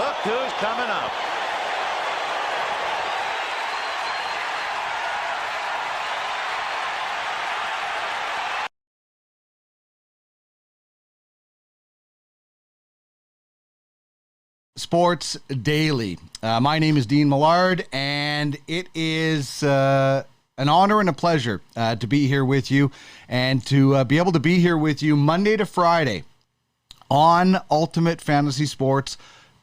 Look who's coming up. Sports Daily. My name is Dean Millard, and it is an honor and a pleasure to be here with you and to be able to be here with you Monday to Friday on Ultimate Fantasy Sports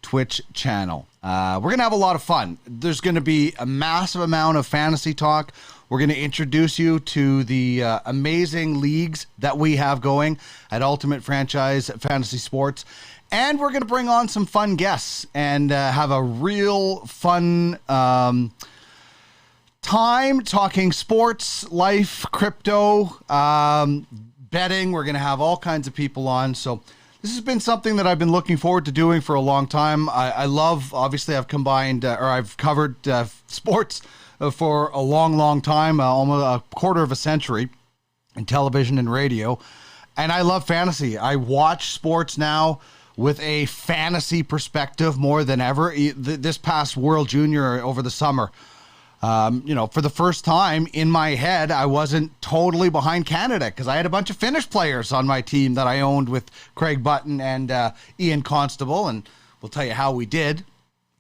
Twitch channel. We're going to have a lot of fun. There's going to be a massive amount of fantasy talk. We're going to introduce you to the amazing leagues that we have going at Ultimate Franchise Fantasy Sports. And we're going to bring on some fun guests and have a real fun time talking sports, life, crypto, betting. We're going to have all kinds of people on. So this has been something that I've been looking forward to doing for a long time. I love, obviously, I've covered sports for a long, long time, almost a quarter of a century in television and radio. And I love fantasy. I watch sports now with a fantasy perspective more than ever. This past World Junior over the summer, for the first time in my head, I wasn't totally behind Canada because I had a bunch of Finnish players on my team that I owned with Craig Button and Ian Constable, and we'll tell you how we did.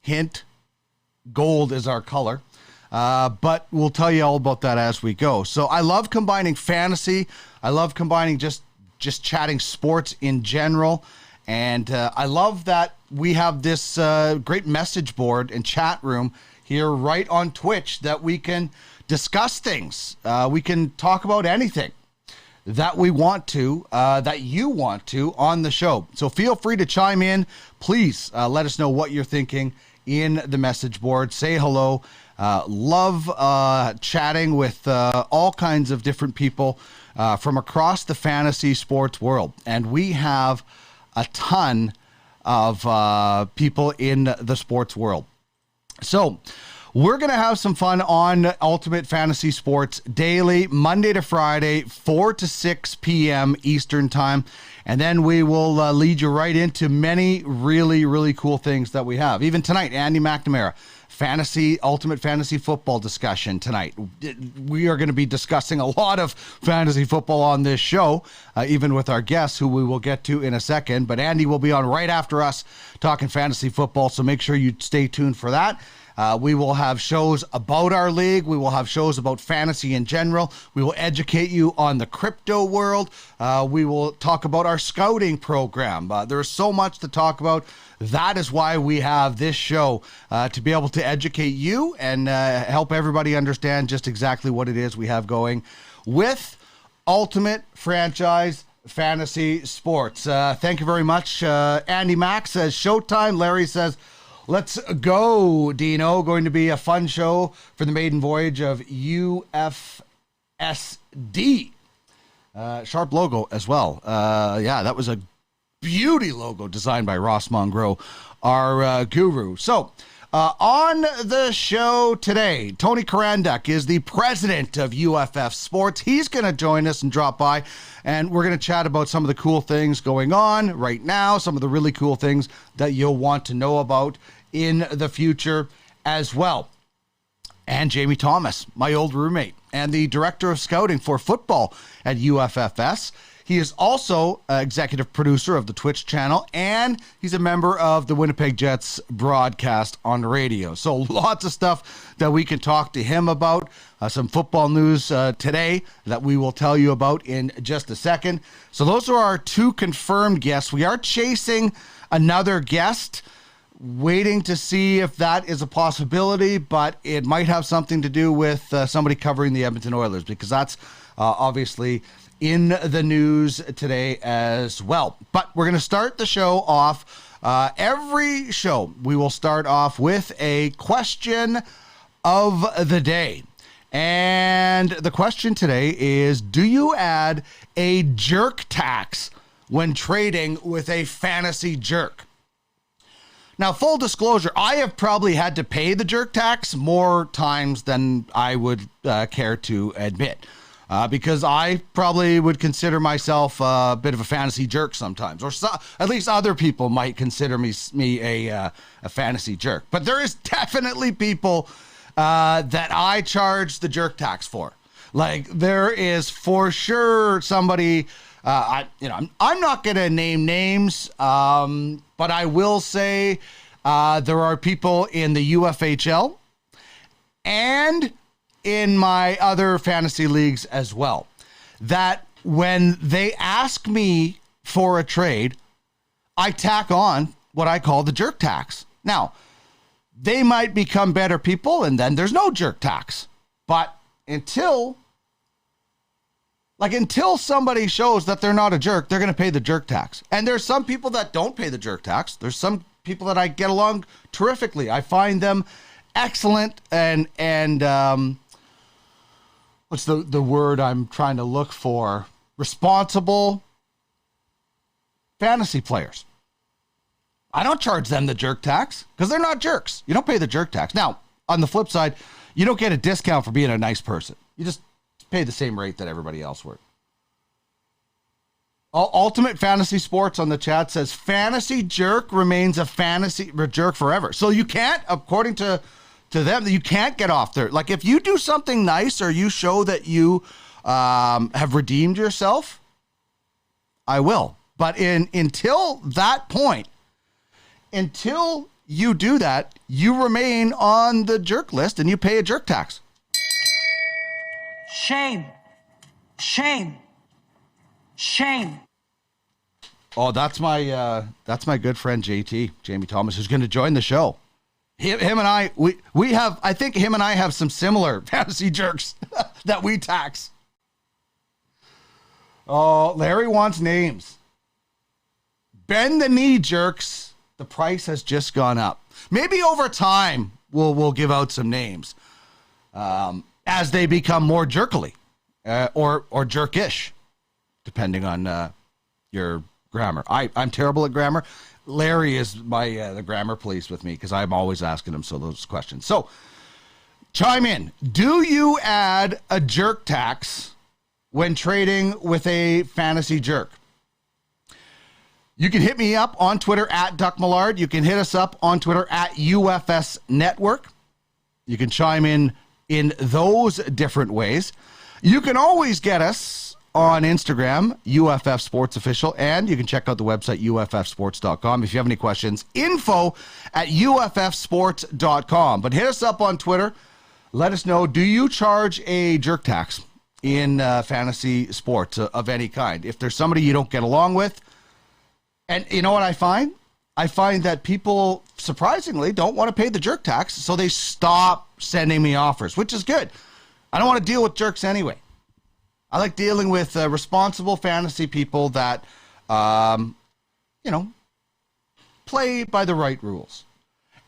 Hint, gold is our color. But we'll tell you all about that as we go. So I love combining fantasy. I love combining just chatting sports in general. And I love that we have this great message board and chat room here right on Twitch that we can discuss things. We can talk about anything that we want to, that you want to on the show. So feel free to chime in. Please let us know what you're thinking in the message board. Say hello. Love chatting with all kinds of different people from across the fantasy sports world. And we have a ton of people in the sports world. So we're going to have some fun on Ultimate Fantasy Sports Daily, Monday to Friday, 4 to 6 p.m. Eastern Time. And then we will lead you right into many really, really cool things that we have. Even tonight, Andy McNamara, Ultimate Fantasy Football discussion tonight. We are going to be discussing a lot of fantasy football on this show, even with our guests, who we will get to in a second. But Andy will be on right after us talking fantasy football, so make sure you stay tuned for that. We will have shows about our league. We will have shows about fantasy in general. We will educate you on the crypto world. We will talk about our scouting program. There's so much to talk about. That is why we have this show, to be able to educate you and help everybody understand just exactly what it is we have going with Ultimate Franchise Fantasy Sports. Thank you very much. Andy Mack says showtime. Larry says, let's go, Dino. Going to be a fun show for the maiden voyage of UFSD. Sharp logo as well. Yeah, that was a beauty logo designed by Ross Mongreux, our guru. So, on the show today, Tony Charanduk is the president of UFF Sports. He's going to join us and drop by, and we're going to chat about some of the cool things going on right now, some of the really cool things that you'll want to know about in the future as well. And Jamie Thomas, my old roommate and the director of scouting for football at UFFS. He is also executive producer of the Twitch channel, and he's a member of the Winnipeg Jets broadcast on radio. So lots of stuff that we can talk to him about. Some football news today that we will tell you about in just a second. So those are our two confirmed guests. We are chasing another guest, waiting to see if that is a possibility, but it might have something to do with somebody covering the Edmonton Oilers, because that's obviously in the news today as well. But we're going to start the show off. Every show, we will start off with a question of the day. And the question today is, do you add a jerk tax when trading with a fantasy jerk? Now, full disclosure, I have probably had to pay the jerk tax more times than I would care to admit. because I probably would consider myself a bit of a fantasy jerk sometimes, or at least other people might consider me a fantasy jerk. But there is definitely people that I charge the jerk tax for. Like, there is for sure somebody. I'm not going to name names, but I will say there are people in the UFHL and in my other fantasy leagues as well, that when they ask me for a trade, I tack on what I call the jerk tax. Now, they might become better people, and then there's no jerk tax. But until somebody shows that they're not a jerk, they're going to pay the jerk tax. And there's some people that don't pay the jerk tax. There's some people that I get along terrifically. I find them excellent and what's the word I'm trying to look for? Responsible fantasy players. I don't charge them the jerk tax because they're not jerks. You don't pay the jerk tax. Now, on the flip side, you don't get a discount for being a nice person. You just pay the same rate that everybody else would. Ultimate Fantasy Sports on the chat says fantasy jerk remains a fantasy jerk forever. So you can't, according to them, you can't get off there. Like, if you do something nice or you show that you have redeemed yourself, I will. But until that point, until you do that, you remain on the jerk list and you pay a jerk tax. Shame. Shame. Shame. Oh, that's my good friend JT, Jamie Thomas, who's going to join the show. Him and I, we have, I think him and I have some similar fantasy jerks that we tax. Oh, Larry wants names. Bend the knee jerks. The price has just gone up. Maybe over time we'll give out some names as they become more jerkily or jerkish, depending on your grammar. I'm terrible at grammar. Larry is the grammar police with me because I'm always asking him those questions. So chime in. Do you add a jerk tax when trading with a fantasy jerk? You can hit me up on Twitter at Duck Millard. You can hit us up on Twitter at UFS Network. You can chime in those different ways. You can always get us on Instagram, UFF Sports Official, and you can check out the website, UFFsports.com. If you have any questions, info at UFFsports.com. But hit us up on Twitter. Let us know, do you charge a jerk tax in fantasy sports of any kind? If there's somebody you don't get along with, and you know what I find? I find that people, surprisingly, don't want to pay the jerk tax, so they stop sending me offers, which is good. I don't want to deal with jerks anyway. I like dealing with responsible fantasy people that, play by the right rules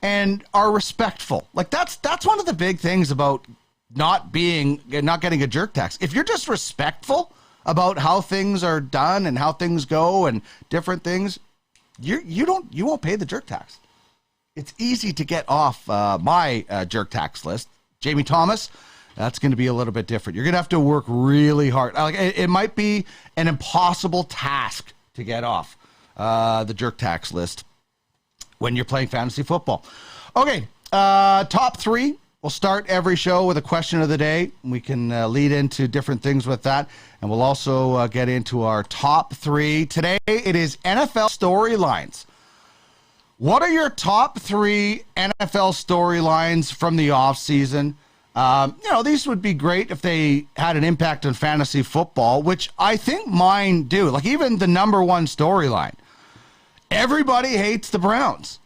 and are respectful. Like, that's one of the big things about not getting a jerk tax. If you're just respectful about how things are done and how things go and different things, you won't pay the jerk tax. It's easy to get off my jerk tax list. Jamie Thomas, that's going to be a little bit different. You're going to have to work really hard. It might be an impossible task to get off the jerk tax list when you're playing fantasy football. Okay, top three. We'll start every show with a question of the day. We can lead into different things with that. And we'll also get into our top three. Today, it is NFL storylines. What are your top three NFL storylines from the offseason? These would be great if they had an impact on fantasy football, which I think mine do. Like, even the number one storyline. Everybody hates the Browns.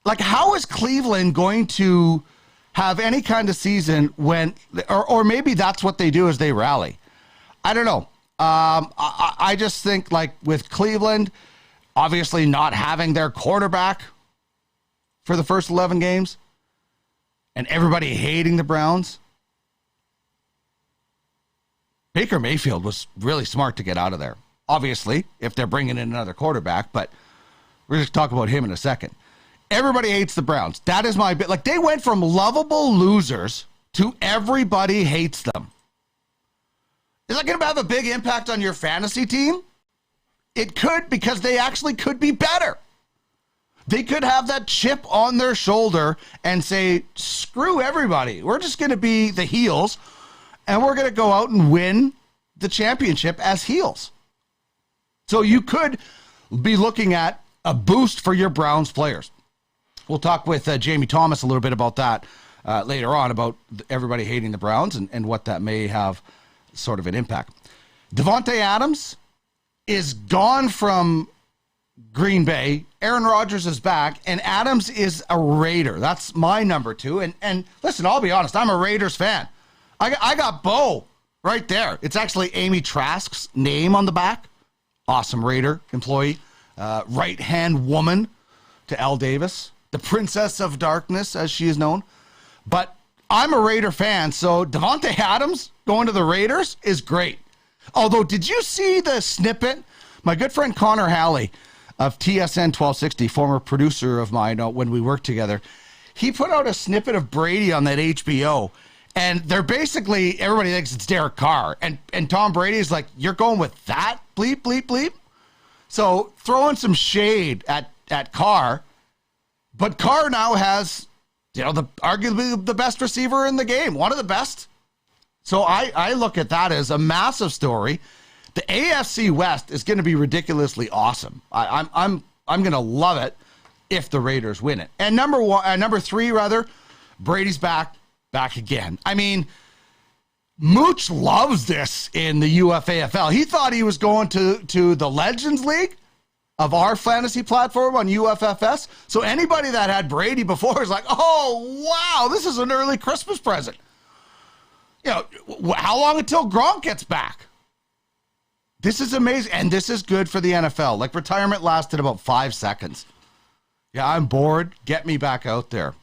Like, how is Cleveland going to have any kind of season when, or maybe that's what they do is they rally. I don't know. I just think, like, with Cleveland, obviously not having their quarterback for the first 11 games and everybody hating the Browns, Baker Mayfield was really smart to get out of there. Obviously, if they're bringing in another quarterback, but we're going to talk about him in a second. Everybody hates the Browns. That is my bit. Like, they went from lovable losers to everybody hates them. Is that going to have a big impact on your fantasy team? It could, because they actually could be better. They could have that chip on their shoulder and say, screw everybody. We're just going to be the heels, and we're going to go out and win the championship as heels. So you could be looking at a boost for your Browns players. We'll talk with Jamie Thomas a little bit about that later on, about everybody hating the Browns and what that may have sort of an impact. DeVante Adams is gone from Green Bay. Aaron Rodgers is back, and Adams is a Raider. That's my number 2. And listen, I'll be honest, I'm a Raiders fan. I got Bo right there. It's actually Amy Trask's name on the back. Awesome Raider employee. Right-hand woman to Al Davis. The Princess of Darkness, as she is known. But I'm a Raider fan, so DeVante Adams going to the Raiders is great. Although, did you see the snippet? My good friend Connor Halley of TSN 1260, former producer of mine when we worked together, he put out a snippet of Brady on that HBO, and they're basically, everybody thinks it's Derek Carr, and Tom Brady's like, you're going with that? Bleep, bleep, bleep. So throwing some shade at Carr, but Carr now has, arguably the best receiver in the game, one of the best. So I look at that as a massive story. The AFC West is going to be ridiculously awesome. I'm going to love it if the Raiders win it. And number 3, Brady's back again. I mean, Mooch loves this in the UFAFL. He thought he was going to the Legends League of our fantasy platform on UFFS. So anybody that had Brady before is like, oh, wow, this is an early Christmas present. How long until Gronk gets back? This is amazing, and this is good for the NFL. Like, retirement lasted about 5 seconds. Yeah, I'm bored. Get me back out there.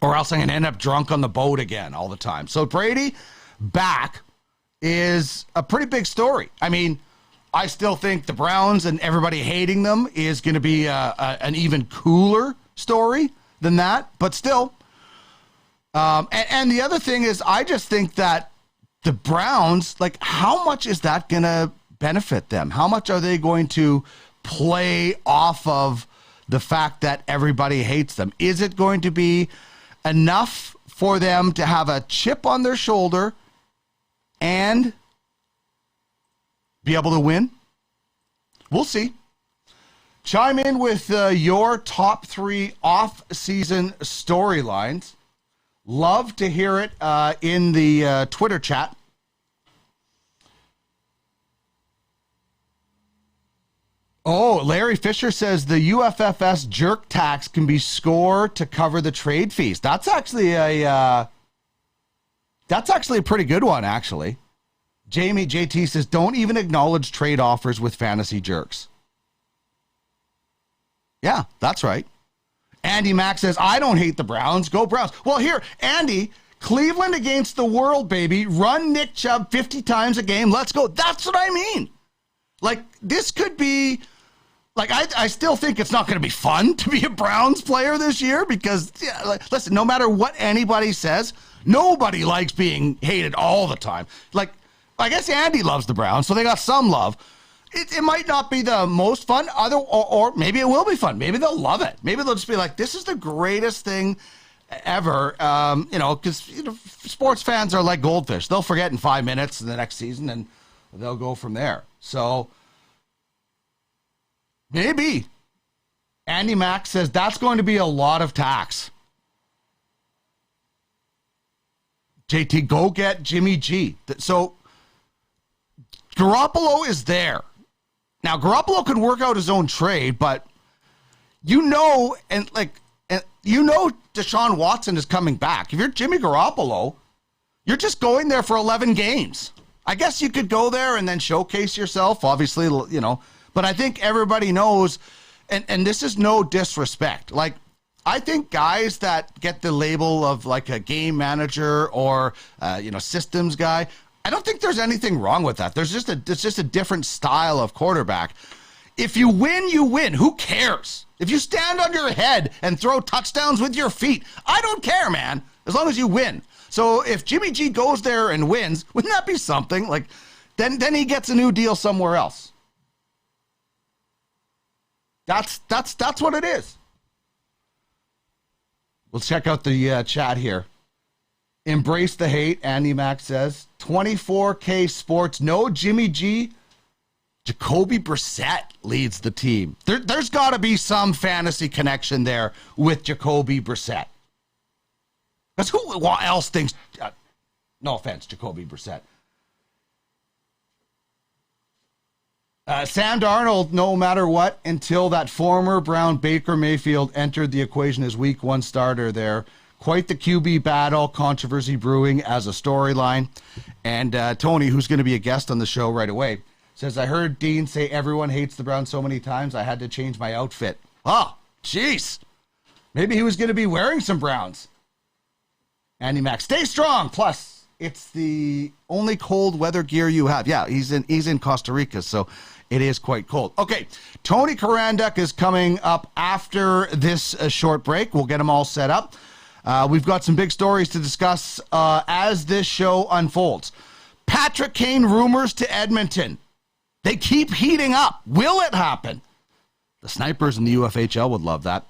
Or else I'm going to end up drunk on the boat again all the time. So Brady back is a pretty big story. I mean, I still think the Browns and everybody hating them is going to be an even cooler story than that. But still. And the other thing is, I just think that the Browns, like, how much is that going to benefit them? How much are they going to play off of the fact that everybody hates them? Is it going to be enough for them to have a chip on their shoulder and be able to win? We'll see. Chime in with your top 3 off-season storylines. Love to hear it in the Twitter chat. Oh, Larry Fisher says the UFFS jerk tax can be scored to cover the trade fees. That's actually a pretty good one, actually. Jamie JT says, don't even acknowledge trade offers with fantasy jerks. Yeah, that's right. Andy Mack says, I don't hate the Browns. Go Browns. Well, here, Andy, Cleveland against the world, baby. Run Nick Chubb 50 times a game. Let's go. That's what I mean. Like, this could be, like, I still think it's not going to be fun to be a Browns player this year because, listen, no matter what anybody says, nobody likes being hated all the time. Like, I guess Andy loves the Browns, so they got some love. It might not be the most fun, or maybe it will be fun. Maybe they'll love it. Maybe they'll just be like, this is the greatest thing ever. Because sports fans are like goldfish. They'll forget in 5 minutes in the next season, and they'll go from there. So maybe. Andy Mack says that's going to be a lot of tax. JT, go get Jimmy G. So Garoppolo is there. Now, Garoppolo could work out his own trade, but Desean Watson is coming back. If you're Jimmy Garoppolo, you're just going there for 11 games. I guess you could go there and then showcase yourself, obviously, but I think everybody knows, and this is no disrespect. Like, I think guys that get the label of like a game manager or, systems guy, I don't think there's anything wrong with that. It's just a different style of quarterback. If you win, you win. Who cares? If you stand on your head and throw touchdowns with your feet, I don't care, man, as long as you win. So if Jimmy G goes there and wins, wouldn't that be something? Like, then he gets a new deal somewhere else. That's what it is. We'll check out the chat here. Embrace the hate, Andy Mack says. 24K Sports, no Jimmy G. Jacoby Brissett leads the team. There's got to be some fantasy connection there with Jacoby Brissett. Because who else thinks... no offense, Jacoby Brissett. Sam Darnold, no matter what, until that former Brown Baker Mayfield entered the equation as week 1 starter there. Quite the QB battle, controversy brewing as a storyline. And Tony, who's going to be a guest on the show right away, says, I heard Dean say everyone hates the Browns so many times, I had to change my outfit. Oh, jeez. Maybe he was going to be wearing some Browns. Andy Mack, stay strong. Plus, it's the only cold weather gear you have. Yeah, he's in Costa Rica, so it is quite cold. Okay, Tony Charanduk is coming up after this short break. We'll get him all set up. We've got some big stories to discuss as this show unfolds. Patrick Kane rumors to Edmonton. They keep heating up. Will it happen? The snipers in the UFHL would love that.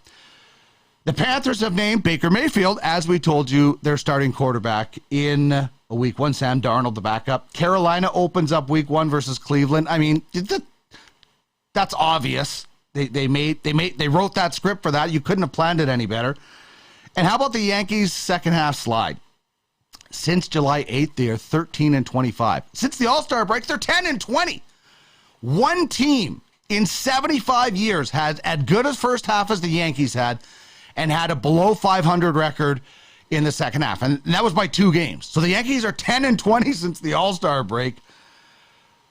The Panthers have named Baker Mayfield, as we told you, their starting quarterback in week 1. Sam Darnold, the backup. Carolina opens up week 1 versus Cleveland. I mean, that's obvious. They wrote that script for that. You couldn't have planned it any better. And how about the Yankees' second half slide? Since July 8th, they are 13-25. Since the All-Star break, they're 10-20. One team in 75 years had as good a first half as the Yankees had and had a below 500 record in the second half. And that was by 2 games. So the Yankees are 10-20 since the All-Star break.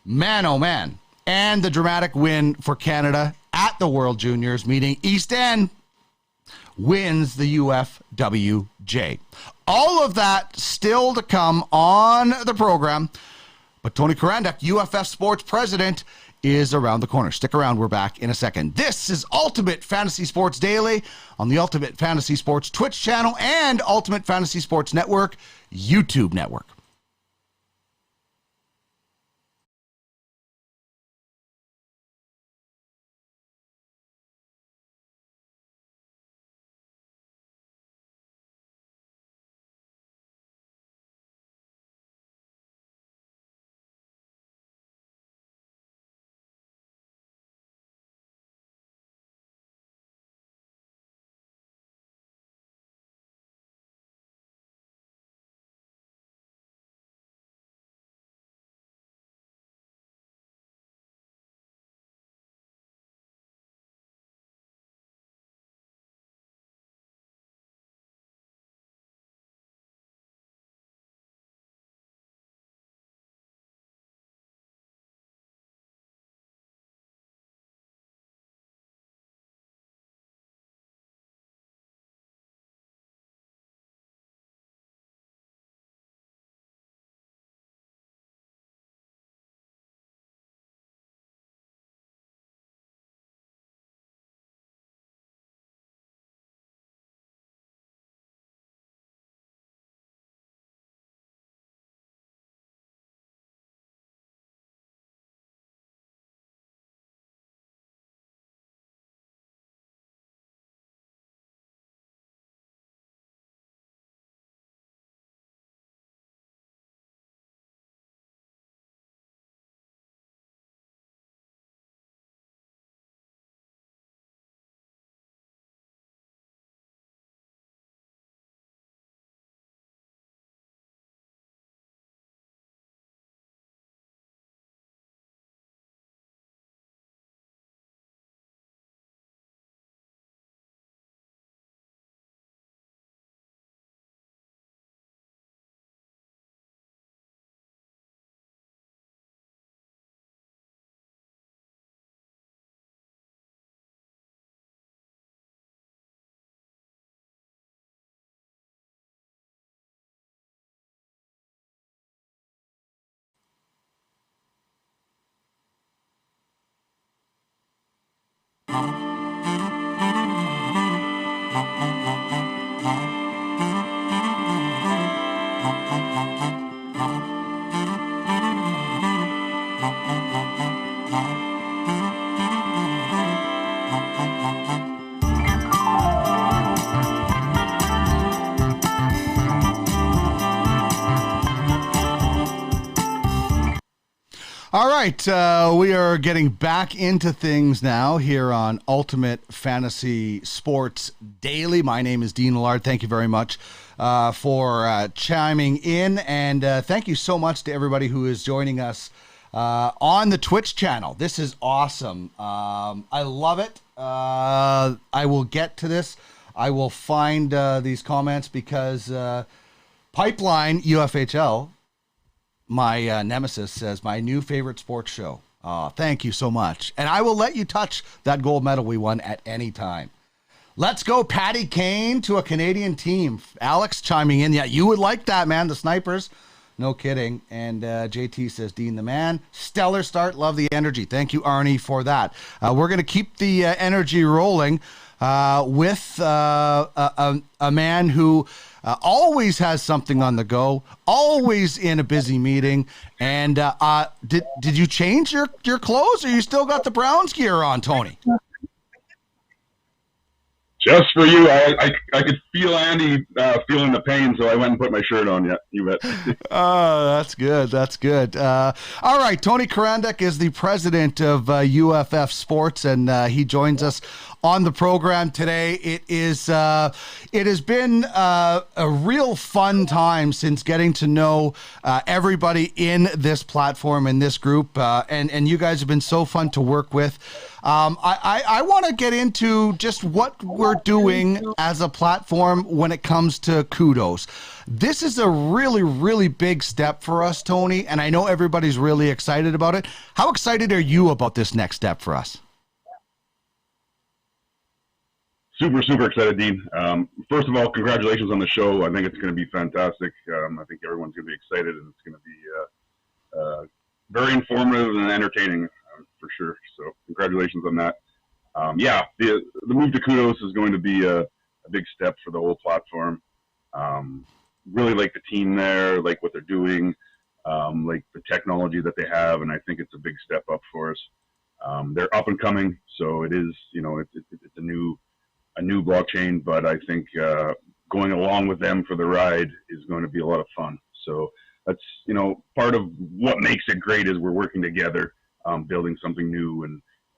Man, oh man. And the dramatic win for Canada at the World Juniors, meaning East End wins the UFWJ. All of that still to come on the program. But Tony Charanduk, UFF Sports president, is around the corner. Stick around. We're back in a second. This is Ultimate Fantasy Sports Daily on the Ultimate Fantasy Sports Twitch channel and Ultimate Fantasy Sports Network YouTube network. All right, we are getting back into things now here on Ultimate Fantasy Sports Daily. My name is Dean Allard. Thank you very much for chiming in, and thank you so much to everybody who is joining us on the Twitch channel. This is awesome. I love it. I will get to this. I will find these comments because Pipeline UFHL, my nemesis, says, my new favorite sports show. Thank you so much. And I will let you touch that gold medal we won at any time. Let's go, Patty Kane to a Canadian team. Alex chiming in. Yeah, you would like that, man. The Snipers. No kidding. And JT says, Dean the man. Stellar start. Love the energy. Thank you, Arnie, for that. We're going to keep the energy rolling with a man who always has something on the go, always in a busy meeting. And did you change your clothes, or you still got the Browns gear on, Tony? Just for you, I could feel Andy feeling the pain, so I went and put my shirt on. Yeah, you bet. Oh, that's good. That's good. All right, Tony Charanduk is the president of UFF Sports, and he joins us on the program today. It has been a real fun time since getting to know everybody in this platform, in this group, and you guys have been so fun to work with. I want to get into just what we're doing as a platform when it comes to kudos. This is a really, really big step for us, Tony, and I know everybody's really excited about it. How excited are you about this next step for us? Super, super excited, Dean. First of all, congratulations on the show. I think it's going to be fantastic. I think everyone's going to be excited, and it's going to be very informative and entertaining for sure. So congratulations on that. Yeah, the move to kudos is going to be a big step for the whole platform. Really like the team there, like what they're doing, like the technology that they have, and I think it's a big step up for us. They're up and coming, so it is, it's a new blockchain, but I think going along with them for the ride is going to be a lot of fun. So that's, part of what makes it great is we're working together, building something new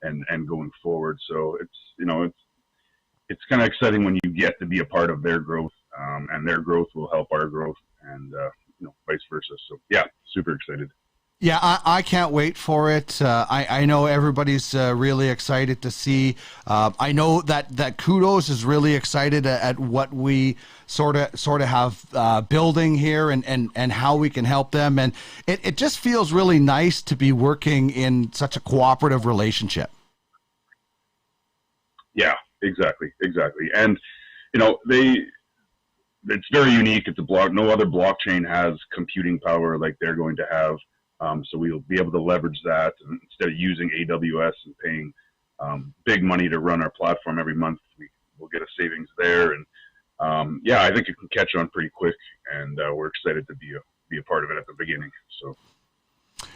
and going forward. So it's kind of exciting when you get to be a part of their growth, and their growth will help our growth, and vice versa. So yeah, super excited. Yeah, I can't wait for it. I know everybody's really excited to see. I know that Kudos is really excited at what we sort of have building here and how we can help them. And it just feels really nice to be working in such a cooperative relationship. Yeah, exactly. And, it's very unique. It's a block. No other blockchain has computing power like they're going to have. So we'll be able to leverage that, and instead of using AWS and paying big money to run our platform every month, we'll get a savings there. And I think it can catch on pretty quick, and we're excited to be a part of it at the beginning. So.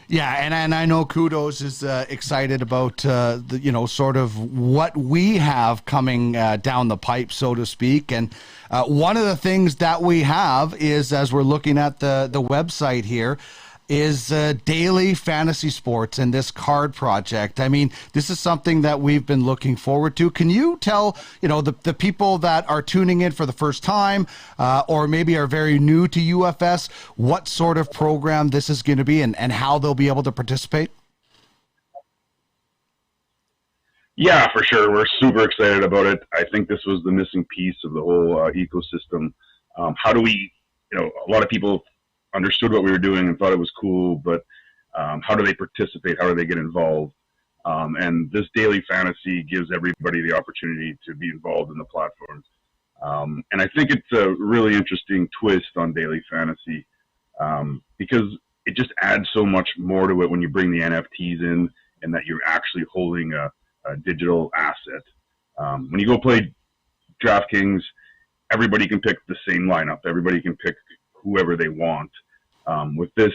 Yeah, and I know Kudos is excited about sort of what we have coming down the pipe, so to speak. And one of the things that we have is, as we're looking at the website here, is daily fantasy sports and this card project. I mean, this is something that we've been looking forward to. Can you tell, the people that are tuning in for the first time or maybe are very new to UFS, what sort of program this is going to be and how they'll be able to participate? Yeah, for sure. We're super excited about it. I think this was the missing piece of the whole ecosystem. How do we, a lot of people understood what we were doing and thought it was cool, but how do they participate? How do they get involved? And this daily fantasy gives everybody the opportunity to be involved in the platform. And I think it's a really interesting twist on daily fantasy because it just adds so much more to it when you bring the NFTs in and that you're actually holding a digital asset. When you go play DraftKings, everybody can pick the same lineup. Everybody can pick whoever they want. With this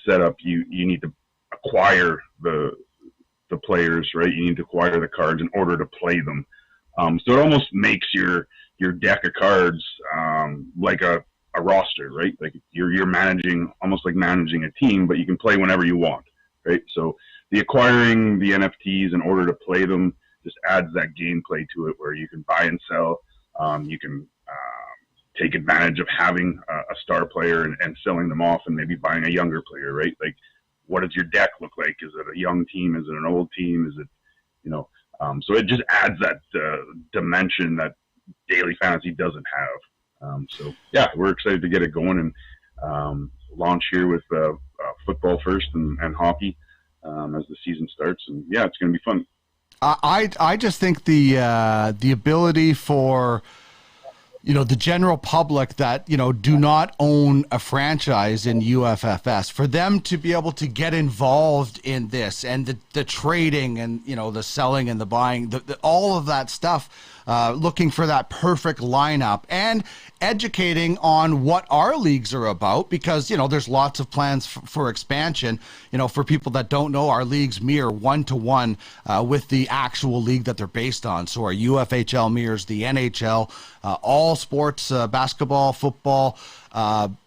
setup, you need to acquire the players, right? You need to acquire the cards in order to play them. So it almost makes your deck of cards like a roster, right? Like you're managing, almost like managing a team, but you can play whenever you want, right? So the acquiring the NFTs in order to play them just adds that gameplay to it, where you can buy and sell. You can take advantage of having a star player and selling them off, and maybe buying a younger player, right? Like, what does your deck look like? Is it a young team? Is it an old team? Is it, so it just adds that dimension that daily fantasy doesn't have. So yeah, we're excited to get it going and launch here with football first and hockey as the season starts. And yeah, it's going to be fun. I just think the ability for the general public that do not own a franchise in UFFS, for them to be able to get involved in this and the trading and the selling and the buying, all of that stuff, looking for that perfect lineup and educating on what our leagues are about, because there's lots of plans for expansion. For people that don't know, our leagues mirror 1-to-1 with the actual league that they're based on. So our UFHL mirrors the NHL. All sports, basketball, football,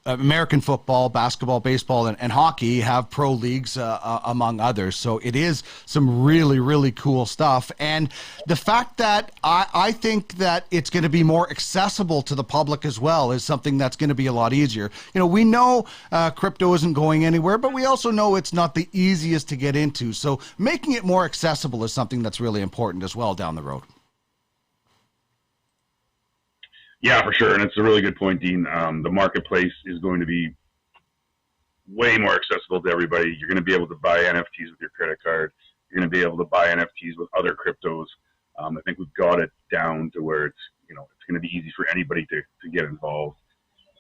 American football, basketball, baseball, and hockey have pro leagues among others. So it is some really, really cool stuff. And the fact that I think that it's going to be more accessible to the public as well is something that's going to be a lot easier. We know crypto isn't going anywhere, but we also know it's not the easiest to get into. So making it more accessible is something that's really important as well down the road. Yeah, for sure. And it's a really good point, Dean. The marketplace is going to be way more accessible to everybody. You're going to be able to buy NFTs with your credit card. You're going to be able to buy NFTs with other cryptos. I think we've got it down to where it's going to be easy for anybody to get involved.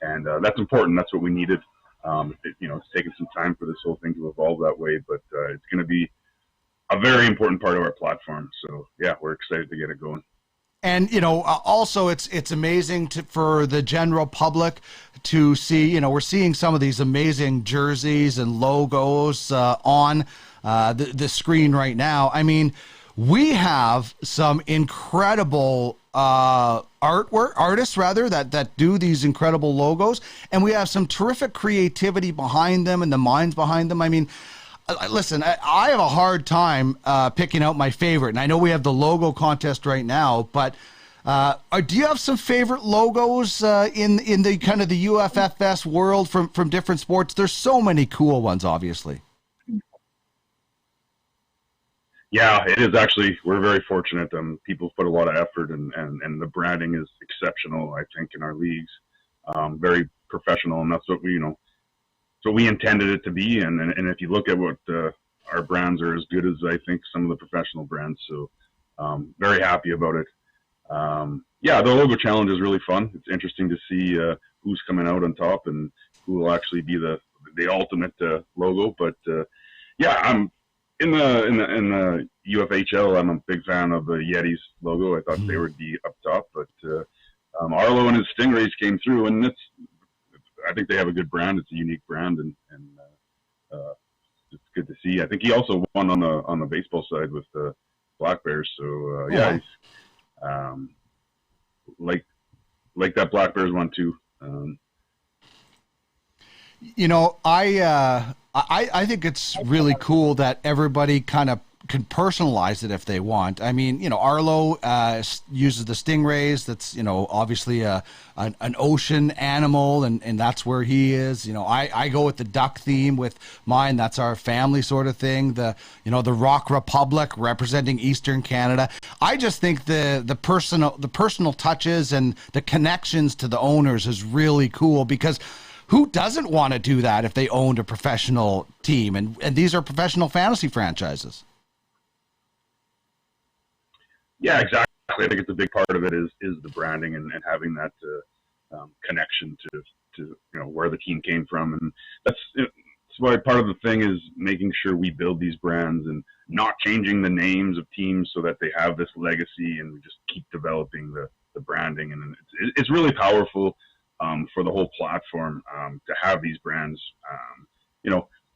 And that's important. That's what we needed. It's taken some time for this whole thing to evolve that way, but it's going to be a very important part of our platform. So yeah, we're excited to get it going. And, also it's amazing for the general public to see, we're seeing some of these amazing jerseys and logos on the screen right now. I mean, we have some incredible artists that do these incredible logos, and we have some terrific creativity behind them and the minds behind them. I mean, listen, I have a hard time picking out my favorite, and I know we have the logo contest right now, but do you have some favorite logos in the kind of the UFFS world from different sports? There's so many cool ones, obviously. Yeah, it is actually. We're very fortunate. People put a lot of effort, and the branding is exceptional, I think, in our leagues. Very professional, and that's what we intended it to be. And if you look at what our brands are, as good as I think some of the professional brands. So very happy about it. The logo challenge is really fun. It's interesting to see who's coming out on top and who will actually be the ultimate logo. But I'm in the UFHL. I'm a big fan of the Yetis logo. I thought they would be up top, but Arlo and his Stingrays came through, and I think they have a good brand. It's a unique brand, and it's good to see. I think he also won on the baseball side with the Black Bears. So he's like that Black Bears one too. I think it's really cool that everybody kind of can personalize it if they want. I mean, Arlo uses the Stingrays. That's, obviously an ocean animal, and that's where he is. I go with the duck theme with mine. That's our family sort of thing. The Rock Republic representing Eastern Canada. I just think the personal touches and the connections to the owners is really cool, because who doesn't want to do that if they owned a professional team? And these are professional fantasy franchises. Yeah, exactly. I think it's a big part of it is the branding and having that connection to where the team came from, and that's why part of the thing is making sure we build these brands and not changing the names of teams so that they have this legacy, and we just keep developing the branding, and it's really powerful for the whole platform to have these brands.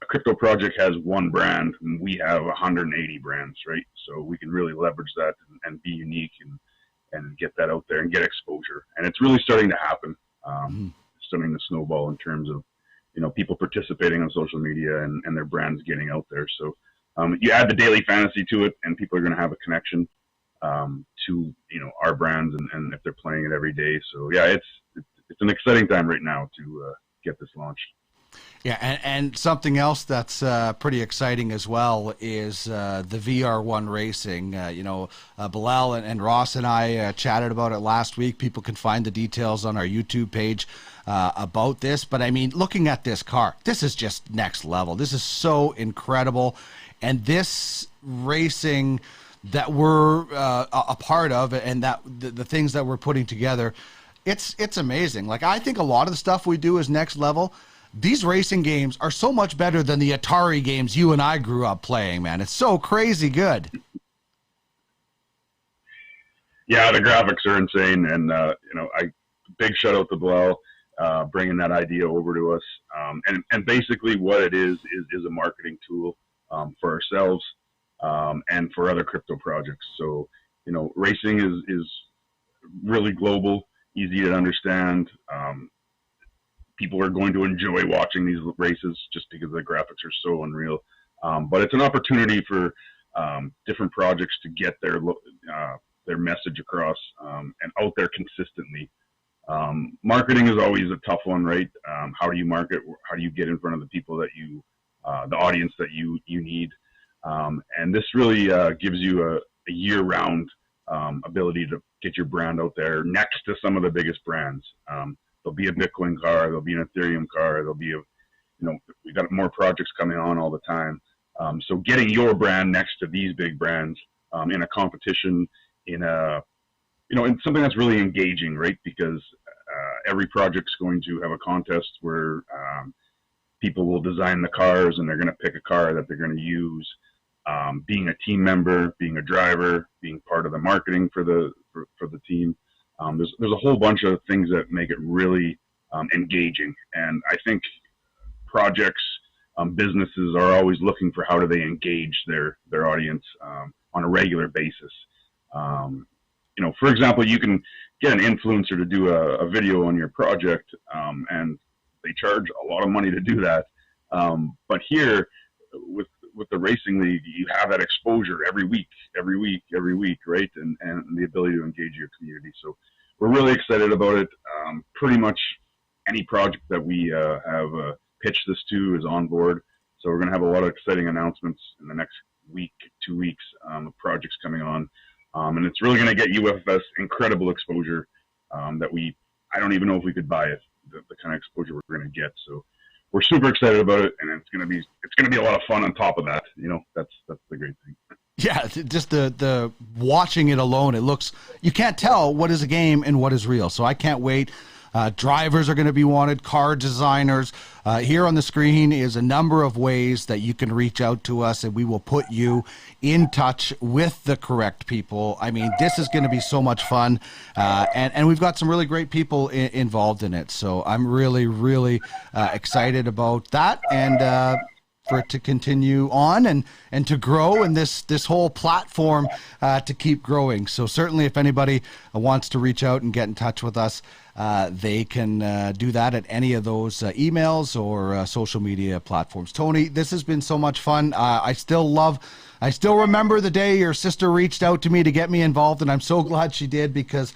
A crypto project has one brand, and we have 180 brands, right? So we can really leverage that and be unique and get that out there and get exposure. And it's really starting to happen. Starting to snowball in terms of, people participating on social media and their brands getting out there. So you add the daily fantasy to it, and people are going to have a connection to our brands and if they're playing it every day. So yeah, it's an exciting time right now to get this launched. Yeah, and something else that's pretty exciting as well is the Vr1 Racing. Bilal and Ross and I chatted about it last week. People can find the details on our YouTube page about this. But I mean, looking at this car, this is just next level. This is so incredible. And this racing that we're a part of, and that the things that we're putting together, it's amazing. Like, I think a lot of the stuff we do is next level. These racing games are so much better than the Atari games you and I grew up playing, man. It's so crazy good. Yeah, the graphics are insane, and big shout out to Bilal bringing that idea over to us. And basically, what it is a marketing tool for ourselves and for other crypto projects. So, racing is really global, easy to understand. People are going to enjoy watching these races just because the graphics are so unreal. But it's an opportunity for different projects to get their message across and out there consistently. Marketing is always a tough one, right? How do you market? How do you get in front of the people that the audience that you need? And this really gives you a year-round ability to get your brand out there next to some of the biggest brands. There'll be a Bitcoin car, there'll be an Ethereum car, there'll be we got more projects coming on all the time. So getting your brand next to these big brands in a competition, in something that's really engaging, right? Because every project's going to have a contest where people will design the cars and they're going to pick a car that they're going to use. Being a team member, being a driver, being part of the marketing for the team. There's a whole bunch of things that make it really engaging, and I think projects, businesses are always looking for how do they engage their audience on a regular basis. For example, you can get an influencer to do a video on your project, and they charge a lot of money to do that. But here, with the racing league, you have that exposure every week, right? And the ability to engage your community. So we're really excited about it. Pretty much any project that we have pitched this to is on board. So we're going to have a lot of exciting announcements in the next week, 2 weeks of projects coming on. And it's really going to get UFS incredible exposure that I don't even know if we could buy it, the kind of exposure we're going to get. So we're super excited about it, and it's going to be a lot of fun on top of that. That's the great thing. Yeah, just the watching it alone, you can't tell what is a game and what is real. So I can't wait. Drivers are going to be wanted, car designers. Here on the screen is a number of ways that you can reach out to us, and we will put you in touch with the correct people. I mean, this is going to be so much fun, and we've got some really great people involved in it. So I'm really, really excited about that, and for it to continue on and to grow, and this whole platform to keep growing. So certainly if anybody wants to reach out and get in touch with us, they can do that at any of those emails or social media platforms. Tony, this has been so much fun. I still remember the day your sister reached out to me to get me involved, and I'm so glad she did, because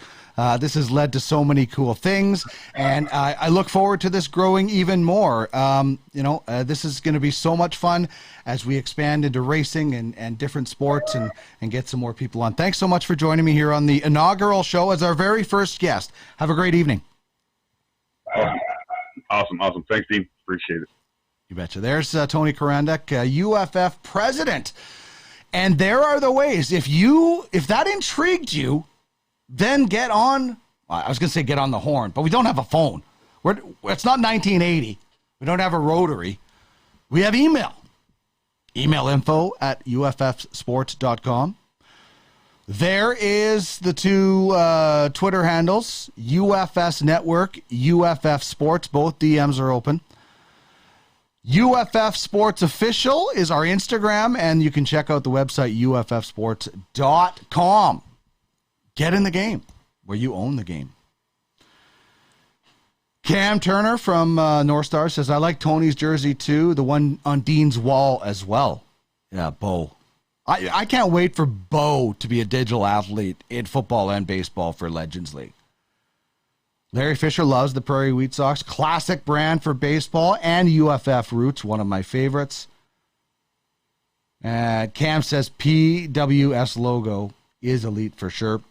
this has led to so many cool things, and I look forward to this growing even more. This is going to be so much fun as we expand into racing and different sports and get some more people on. Thanks so much for joining me here on the inaugural show as our very first guest. Have a great evening. Awesome. Thanks, Dean. Appreciate it. You betcha. There's Tony Charanduk, UFF president. And there are the ways. If that intrigued you, then get on. I was going to say get on the horn, but we don't have a phone. It's not 1980. We don't have a rotary. We have email. Email info@uffsports.com. There is the two Twitter handles, UFS Network, UFF Sports. Both DMs are open. UFF Sports Official is our Instagram, and you can check out the website, uffsports.com. Get in the game where you own the game. Cam Turner from North Star says, I like Tony's jersey too, the one on Dean's wall as well. Yeah, Bo. I can't wait for Bo to be a digital athlete in football and baseball for Legends League. Larry Fisher loves the Prairie Wheat Sox. Classic brand for baseball and UFF roots, one of my favorites. Cam says PWS logo is elite for sure.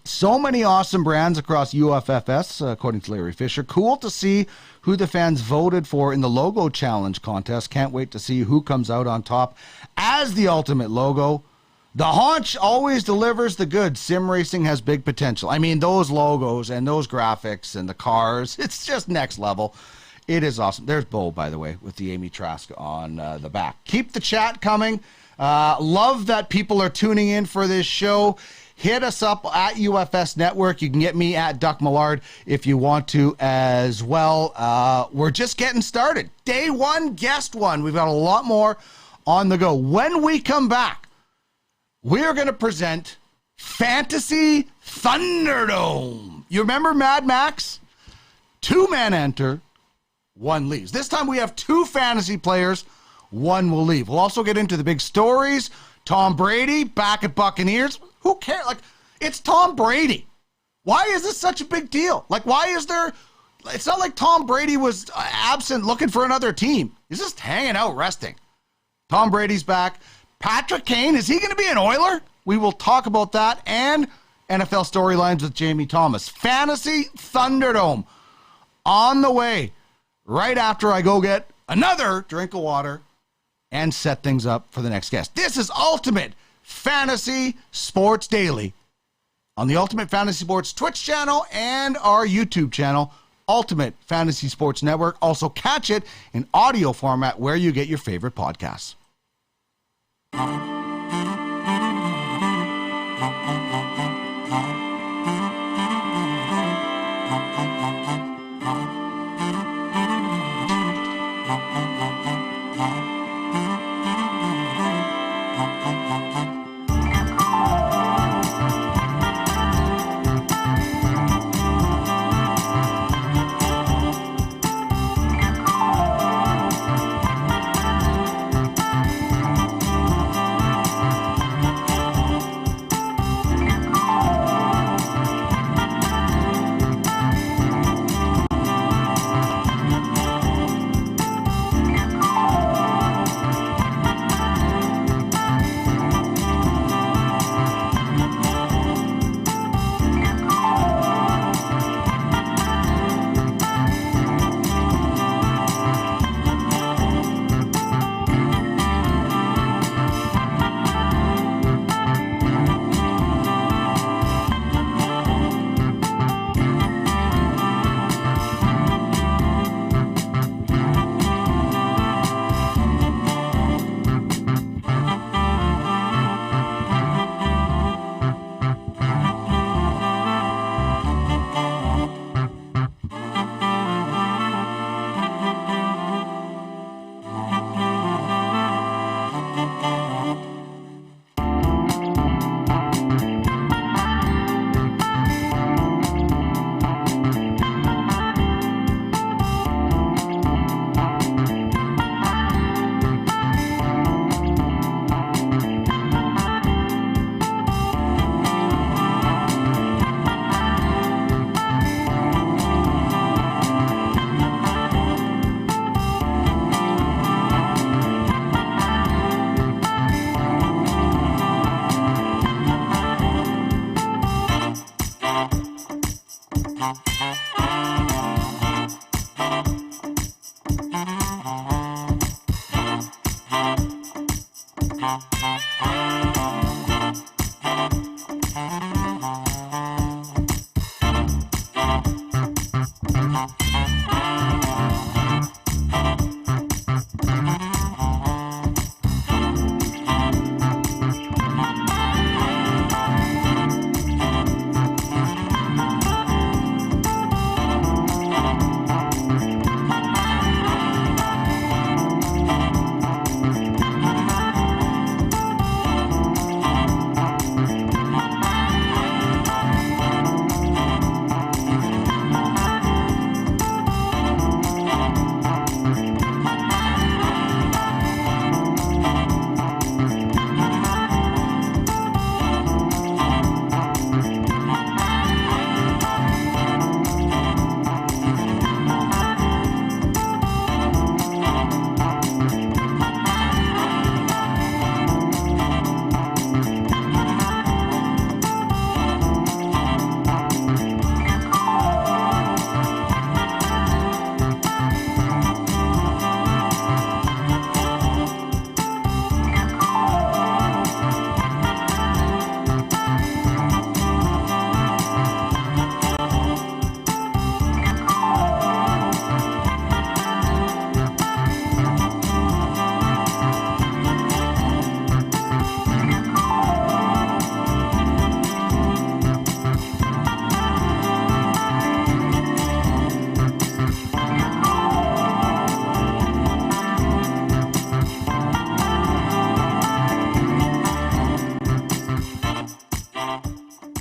So many awesome brands across UFFS, according to Larry Fisher. Cool to see who the fans voted for in the logo challenge contest. Can't wait to see who comes out on top as the ultimate logo. The haunch always delivers the goods. Sim racing has big potential. I mean, those logos and those graphics and the cars, it's just next level. It is awesome. There's Bo, by the way, with the Amy Trask on the back. Keep the chat coming. Love that people are tuning in for this show. Hit us up at UFS Network. You can get me at Duck Millard if you want to as well. We're just getting started. Day one, guest one. We've got a lot more on the go. When we come back, we're going to present Fantasy Thunderdome. You remember Mad Max? 2 men enter, 1 leaves. This time we have 2 fantasy players, 1 will leave. We'll also get into the big stories. Tom Brady back at Buccaneers. Who cares? Like, it's Tom Brady. Why is this such a big deal? Like, why is there... It's not like Tom Brady was absent looking for another team. He's just hanging out, resting. Tom Brady's back. Patrick Kane, is he going to be an Oiler? We will talk about that and NFL storylines with Jamie Thomas. Fantasy Thunderdome on the way right after I go get another drink of water and set things up for the next guest. This is Ultimate Fantasy Sports Daily on the Ultimate Fantasy Sports Twitch channel and our YouTube channel, Ultimate Fantasy Sports Network. Also catch it in audio format where you get your favorite podcasts.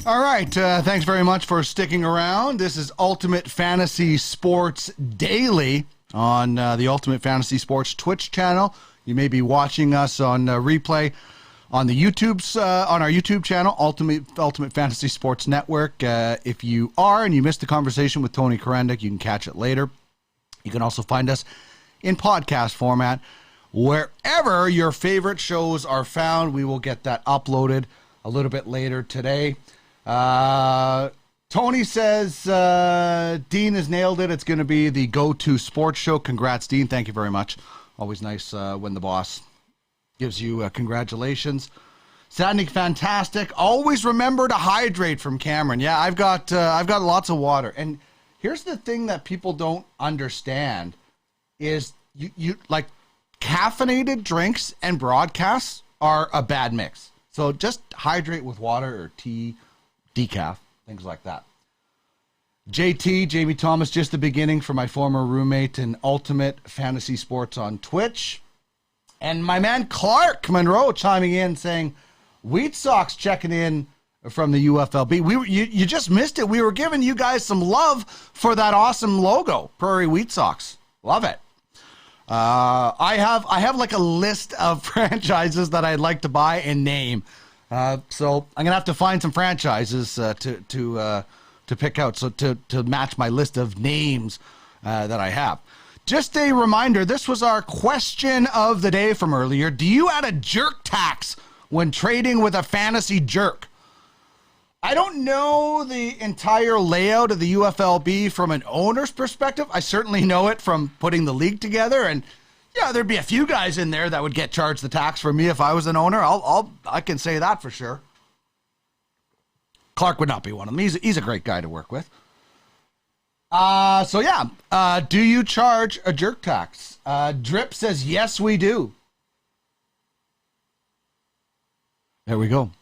All right. Thanks very much for sticking around. This is Ultimate Fantasy Sports Daily on the Ultimate Fantasy Sports Twitch channel. You may be watching us on replay on the YouTube's on our YouTube channel, Ultimate Fantasy Sports Network. If you are and you missed the conversation with Tony Charanduk, you can catch it later. You can also find us in podcast format wherever your favorite shows are found. We will get that uploaded a little bit later today. Tony says Dean has nailed it. It's going to be the go-to sports show. Congrats, Dean. Thank you very much. Always nice when the boss gives you congratulations. Sounding fantastic. Always remember to hydrate from Cameron. Yeah, I've got lots of water. And here's the thing that people don't understand is you like caffeinated drinks and broadcasts are a bad mix. So just hydrate with water or tea, decaf, things like that. JT, Jamie Thomas, just the beginning for my former roommate in Ultimate Fantasy Sports on Twitch. And my man Clark Monroe chiming in saying, Wheat Sox checking in from the UFLB. You just missed it. We were giving you guys some love for that awesome logo, Prairie Wheat Sox. Love it. I have like a list of franchises that I'd like to buy and name. So I'm gonna have to find some franchises to pick out, so to match my list of names that I have. Just a reminder, this was our question of the day from earlier. Do you add a jerk tax when trading with a fantasy jerk? I don't know the entire layout of the UFLB from an owner's perspective. I certainly know it from putting the league together, and yeah, there'd be a few guys in there that would get charged the tax for me if I was an owner. I can say that for sure. Clark would not be one of them. He's a great guy to work with. So yeah, do you charge a jerk tax? Drip says, yes, we do. There we go.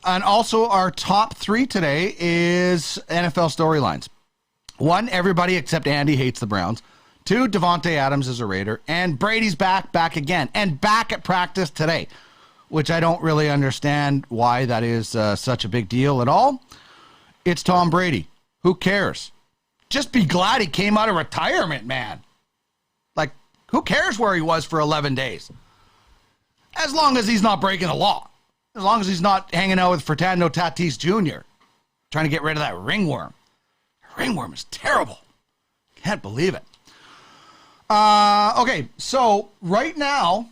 And also our top three today is NFL storylines. 1, everybody except Andy hates the Browns. 2, DeVante Adams is a Raider. And Brady's back again. And back at practice today, which I don't really understand why that is such a big deal at all. It's Tom Brady. Who cares? Just be glad he came out of retirement, man. Like, who cares where he was for 11 days? As long as he's not breaking the law. As long as he's not hanging out with Fernando Tatis Jr., trying to get rid of that ringworm. Ringworm is terrible. Can't believe it. Okay, so right now,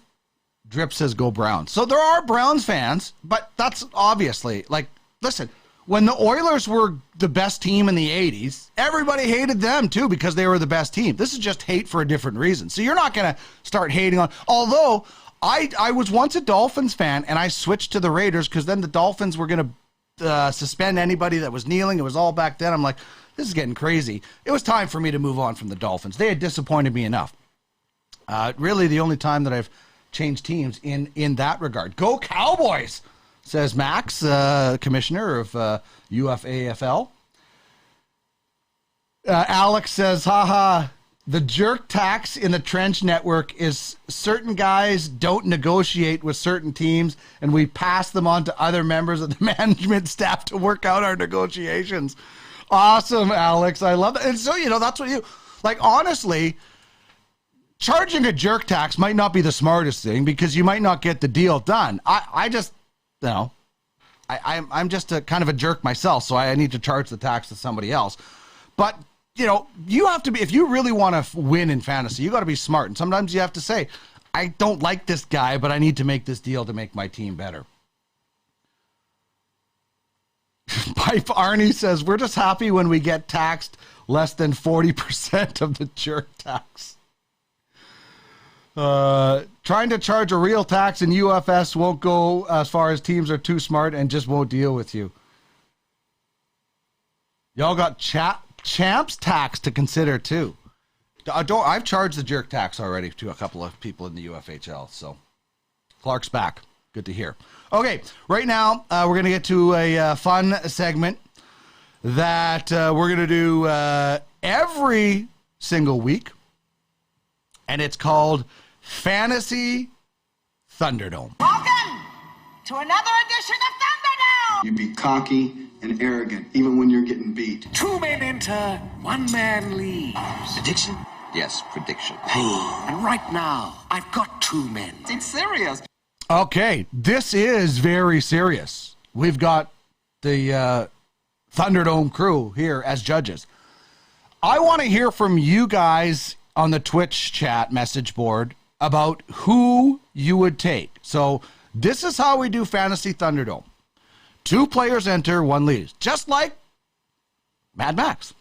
Drip says go Browns. So there are Browns fans, but that's obviously, like, listen, when the Oilers were the best team in the 80s, everybody hated them too because they were the best team. This is just hate for a different reason. So you're not going to start hating on, although I was once a Dolphins fan, and I switched to the Raiders because then the Dolphins were going to suspend anybody that was kneeling. It was all back then. I'm like, this is getting crazy. It was time for me to move on from the Dolphins. They had disappointed me enough. Really the only time that I've changed teams in that regard. Go Cowboys, says Max, commissioner of UFAFL. Alex says, haha, the jerk tax in the trench network is certain guys don't negotiate with certain teams, and we pass them on to other members of the management staff to work out our negotiations. Awesome, Alex. I love that. And so, that's what you, like, honestly, charging a jerk tax might not be the smartest thing because you might not get the deal done. I'm just a kind of a jerk myself, so I need to charge the tax to somebody else. But you have to be, if you really want to win in fantasy, you got to be smart. And sometimes you have to say, I don't like this guy, but I need to make this deal to make my team better. Pipe Arnie says, we're just happy when we get taxed less than 40% of the jerk tax. Trying to charge a real tax in UFS won't go as far as teams are too smart and just won't deal with you. Y'all got champs tax to consider too. I've charged the jerk tax already to a couple of people in the UFHL. So Clark's back. Good to hear. Okay, right now we're going to get to a fun segment that we're going to do every single week, and it's called Fantasy Thunderdome. Welcome to another edition of Thunderdome. You be cocky and arrogant, even when you're getting beat. 2 men enter, 1 man leaves. Prediction? Yes, prediction. And right now, I've got 2 men. It's serious. Okay, this is very serious. We've got the Thunderdome crew here as judges. I want to hear from you guys on the Twitch chat message board about who you would take. So this is how we do Fantasy Thunderdome. 2 players enter, 1 leaves, just like Mad Max.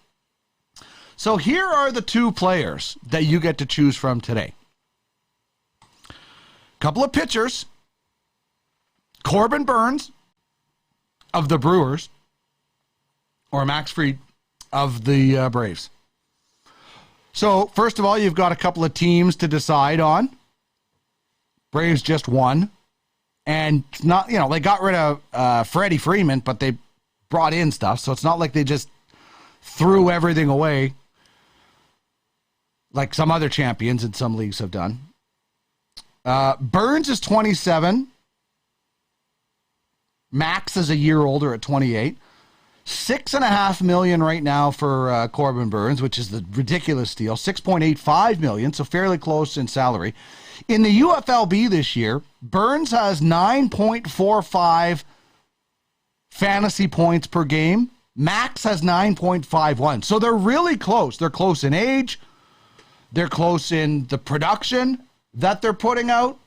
So here are the 2 players that you get to choose from today. Couple of pitchers. Corbin Burnes of the Brewers or Max Fried of the Braves. So first of all, you've got a couple of teams to decide on. Braves just won. And not, they got rid of Freddie Freeman, but they brought in stuff. So it's not like they just threw everything away like some other champions in some leagues have done. Burnes is 27. Max is a year older at 28. $6.5 million right now for Corbin Burnes, which is the ridiculous deal. $6.85 million, so fairly close in salary. In the UFLB this year, Burnes has 9.45 fantasy points per game. Max has 9.51. So they're really close. They're close in age. They're close in the production that they're putting out.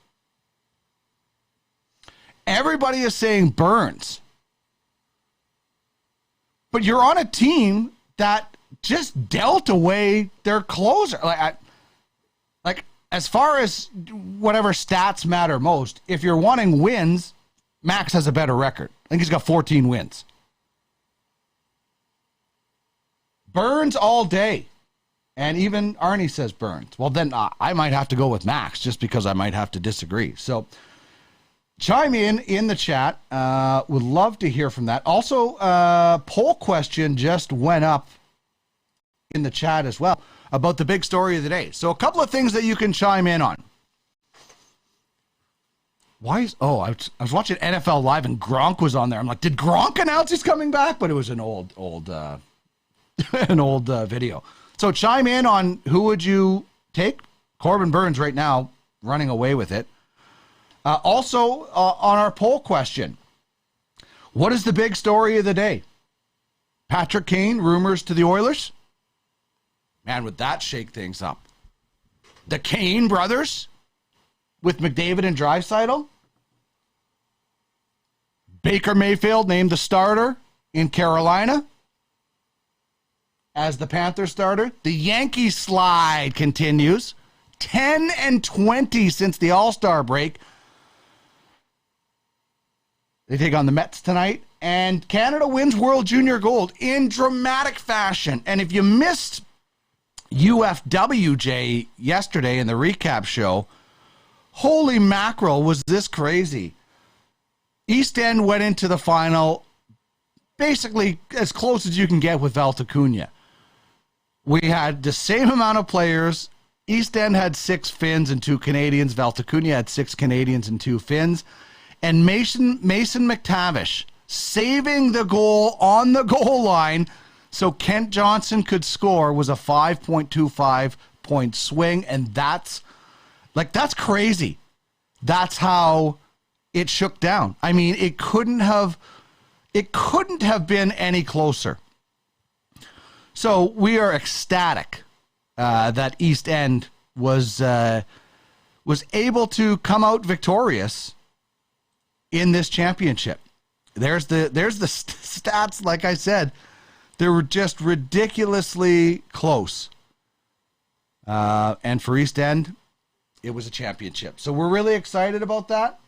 Everybody is saying Burnes. But you're on a team that just dealt away their closer. Like as far as whatever stats matter most, if you're wanting wins, Max has a better record. I think he's got 14 wins. Burnes all day. And even Arnie says Burnes. Well, then I might have to go with Max just because I might have to disagree. So chime in the chat. Would love to hear from that. Also, poll question just went up in the chat as well about the big story of the day. So a couple of things that you can chime in on. I was watching NFL Live and Gronk was on there. I'm like, did Gronk announce he's coming back? But it was an old video. So chime in on who would you take? Corbin Burnes right now running away with it. Also, on our poll question, what is the big story of the day? Patrick Kane, rumors to the Oilers? Man, would that shake things up? The Kane brothers with McDavid and Draisaitl? Baker Mayfield named the starter in Carolina as the Panthers starter. The Yankees slide continues. 10-20 since the All-Star break. They take on the Mets tonight. And Canada wins World Junior Gold in dramatic fashion. And if you missed UFWJ yesterday in the recap show, holy mackerel, was this crazy. East End went into the final basically as close as you can get with Valter Cunha. We had the same amount of players. East End had 6 Finns and 2 Canadians. Valter Cunha had 6 Canadians and 2 Finns. And Mason McTavish saving the goal on the goal line so Kent Johnson could score was a 5.25 point swing. And that's crazy. That's how it shook down. I mean, it couldn't have been any closer. So we are ecstatic that East End was able to come out victorious in this championship. There's the stats. Like I said, they were just ridiculously close. And for East End, it was a championship. So we're really excited about that.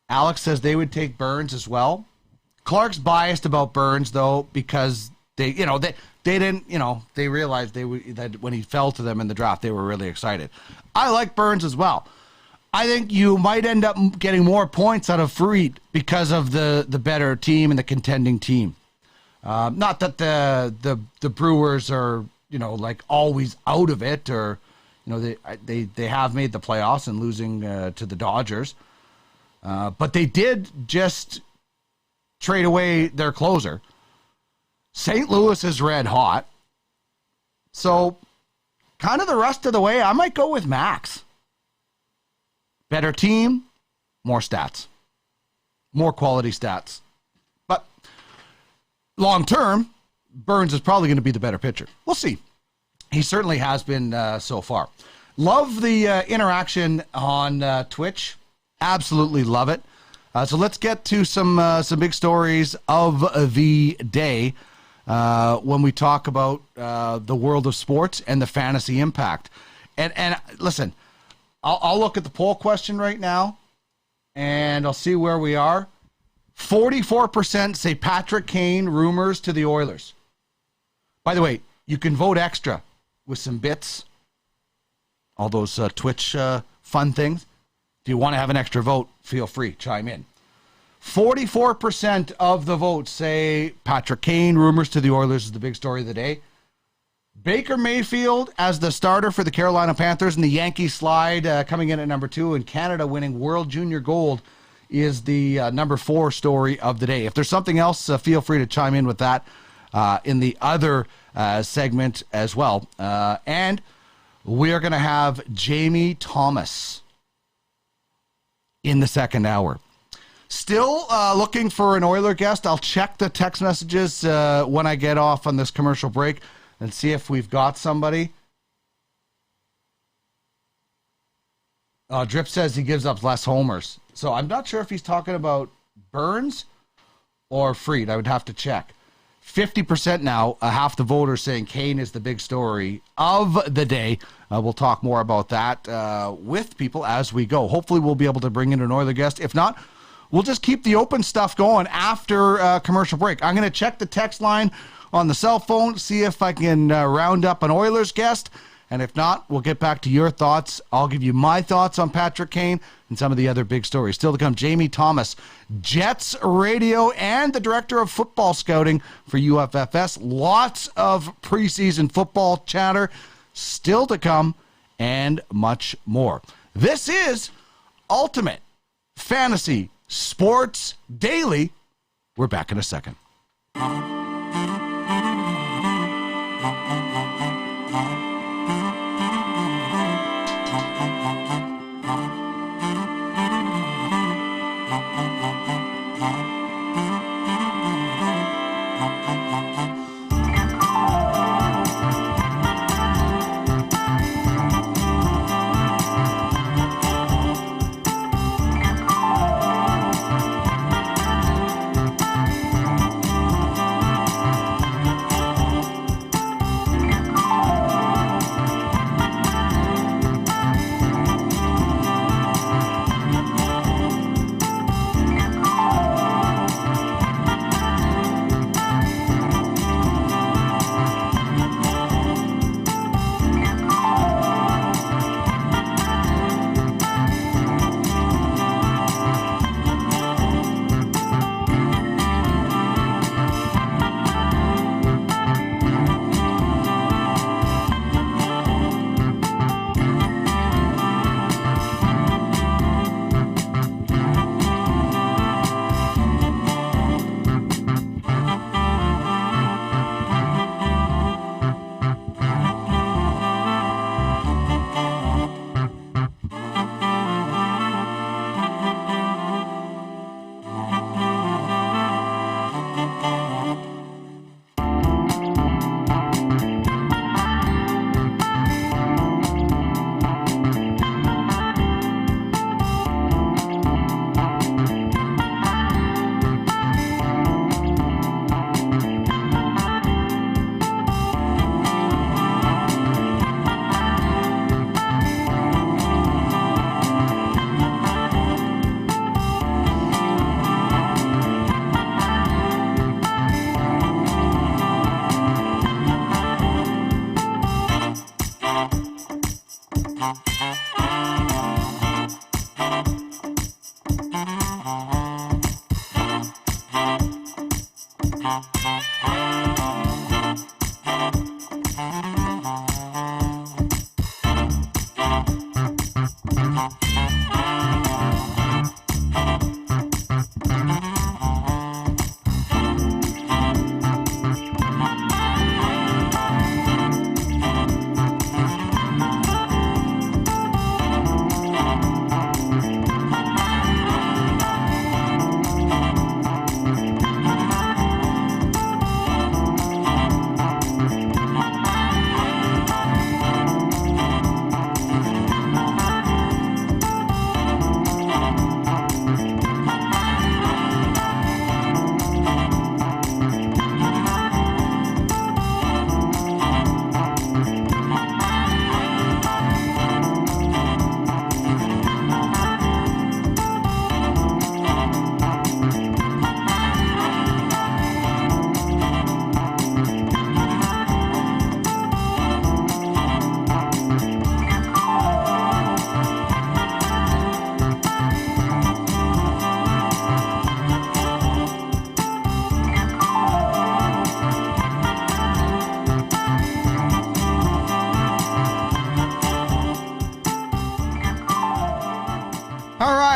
Alex says they would take Burnes as well. Clark's biased about Burnes though because they didn't, they realized that when he fell to them in the draft, they were really excited. I like Burnes as well. I think you might end up getting more points out of Fried because of the better team and the contending team. Not that the Brewers are, always out of it or, they have made the playoffs and losing to the Dodgers. But they did just trade away their closer. St. Louis is red hot. So, kind of the rest of the way, I might go with Max. Better team, more stats. More quality stats. But long term, Burns is probably going to be the better pitcher. We'll see. He certainly has been so far. Love the interaction on Twitch. Absolutely love it. So let's get to some big stories of the day when we talk about the world of sports and the fantasy impact. And listen, I'll look at the poll question right now, and I'll see where we are. 44% say Patrick Kane rumors to the Oilers. By the way, you can vote extra with some bits, all those Twitch fun things. If you want to have an extra vote, feel free, chime in. 44% of the votes say Patrick Kane rumors to the Oilers is the big story of the day. Baker Mayfield as the starter for the Carolina Panthers and the Yankees slide coming in at number 2, and Canada winning World Junior Gold is the number 4 story of the day. If there's something else, feel free to chime in with that in the other segment as well. And we are going to have Jamie Thomas in the second hour. Still looking for an Oiler guest. I'll check the text messages when I get off on this commercial break and see if we've got somebody. Drip says he gives up less homers. So I'm not sure if he's talking about Burns or Fried. I would have to check. 50% now, half the voters saying Kane is the big story of the day. We'll talk more about that with people as we go. Hopefully we'll be able to bring in an Oiler guest. If not, we'll just keep the open stuff going after commercial break. I'm going to check the text line on the cell phone, see if I can round up an Oilers guest. And if not, we'll get back to your thoughts. I'll give you my thoughts on Patrick Kane and some of the other big stories. Still to come, Jamie Thomas, Jets Radio, and the Director of Football Scouting for UFFS. Lots of preseason football chatter still to come, and much more. This is Ultimate Fantasy Sports Daily. We're back in a second.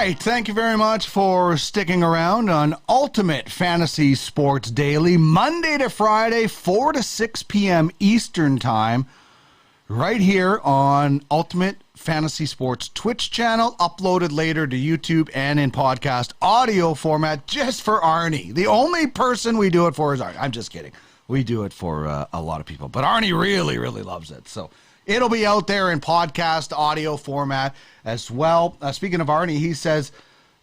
right. Thank you very much for sticking around on Ultimate Fantasy Sports Daily, Monday to Friday, 4 to 6 p.m. Eastern Time, right here on Ultimate Fantasy Sports Twitch channel, uploaded later to YouTube and in podcast audio format just for Arnie. The only person we do it for is Arnie. I'm just kidding. We do it for a lot of people, but Arnie really, really loves it. So it'll be out there in podcast audio format as well. Speaking of Arnie, he says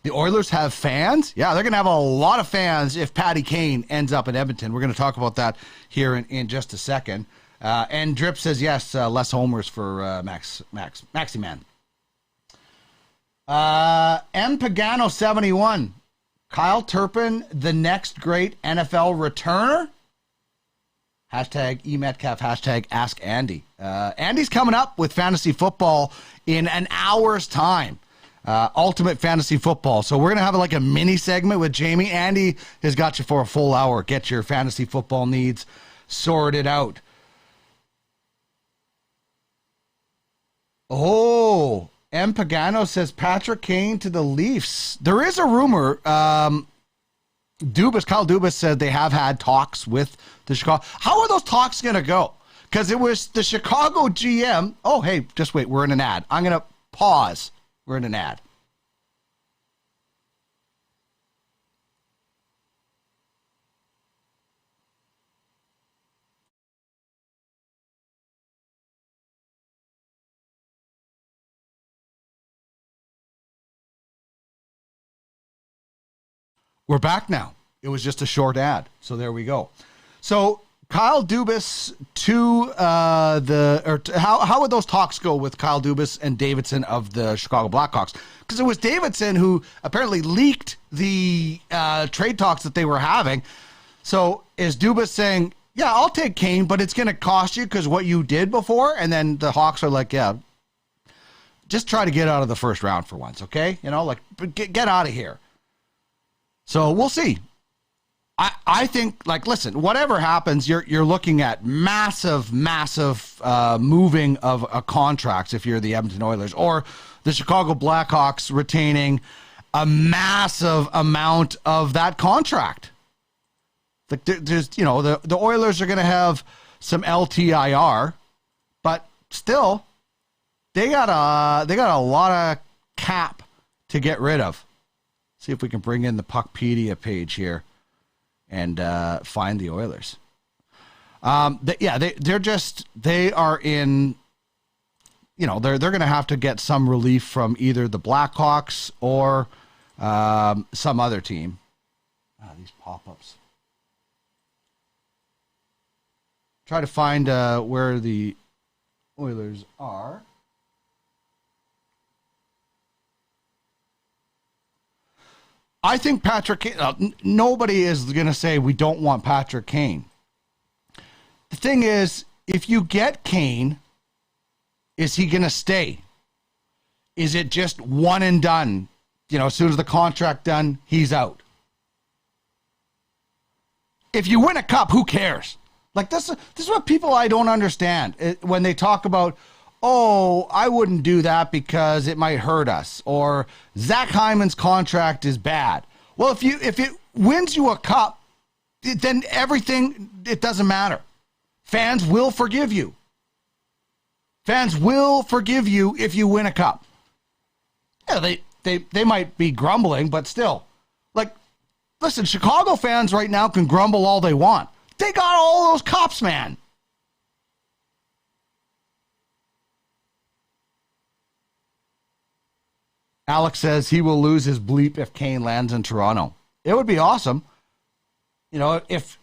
the Oilers have fans. Yeah, they're going to have a lot of fans if Patty Kane ends up in Edmonton. We're going to talk about that here in just a second. And Drip says, yes, less homers for Maxi Man. M. Pagano 71. Kyle Turpin, the next great NFL returner? Hashtag eMetcalf, hashtag Ask Andy. Andy's coming up with fantasy football in an hour's time. Ultimate Fantasy Football. So we're going to have like a mini segment with Jamie. Andy has got you for a full hour. Get your fantasy football needs sorted out. Oh, M. Pagano says Patrick Kane to the Leafs. There is a rumor. Kyle Dubas said they have had talks with the Chicago. How are those talks going to go? Because it was the Chicago GM. Oh, hey, just wait. We're in an ad. I'm going to pause. We're in an ad. We're back now. It was just a short ad. So there we go. So Kyle Dubas to how would those talks go with Kyle Dubas and Davidson of the Chicago Blackhawks? Because it was Davidson who apparently leaked the trade talks that they were having. So is Dubas saying, yeah, I'll take Kane, but it's going to cost you because what you did before? And then the Hawks are like, yeah, just try to get out of the first round for once, okay? You know, like get out of here. So we'll see. I think, like, listen, whatever happens, you're looking at massive moving of contracts if you're the Edmonton Oilers, or the Chicago Blackhawks retaining a massive amount of that contract. Like, there's, you know, the Oilers are going to have some LTIR, but still, they got a lot of cap to get rid of. See if we can bring in the Puckpedia page here and find the Oilers. They are in, you know, they're going to have to get some relief from either the Blackhawks or some other team. These pop-ups. Try to find where the Oilers are. I think Patrick Kane, nobody is going to say we don't want Patrick Kane. The thing is, if you get Kane, is he going to stay? Is it just one and done? You know, as soon as the contract done, he's out. If you win a cup, who cares? Like, this is what people I don't understand. When they talk about, oh, I wouldn't do that because it might hurt us, or Zach Hyman's contract is bad. Well, if it wins you a cup, then everything, it doesn't matter. Fans will forgive you. Fans will forgive you if you win a cup. Yeah, they might be grumbling, but still. Like, listen, Chicago fans right now can grumble all they want. They got all those cups, man. Alex says he will lose his bleep if Kane lands in Toronto. It would be awesome. You know, if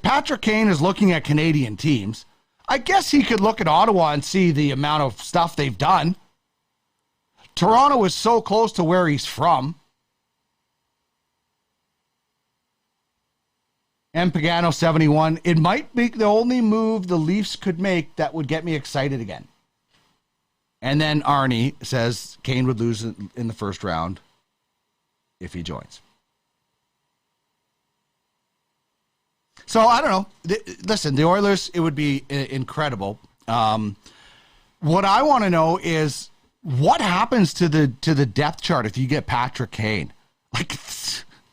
Patrick Kane is looking at Canadian teams, I guess he could look at Ottawa and see the amount of stuff they've done. Toronto is so close to where he's from. M. Pagano 71. It might be the only move the Leafs could make that would get me excited again. And then Arnie says Kane would lose in the first round if he joins. So I don't know. Listen, the Oilers, it would be incredible. What I want to know is, what happens to the depth chart if you get Patrick Kane? Like,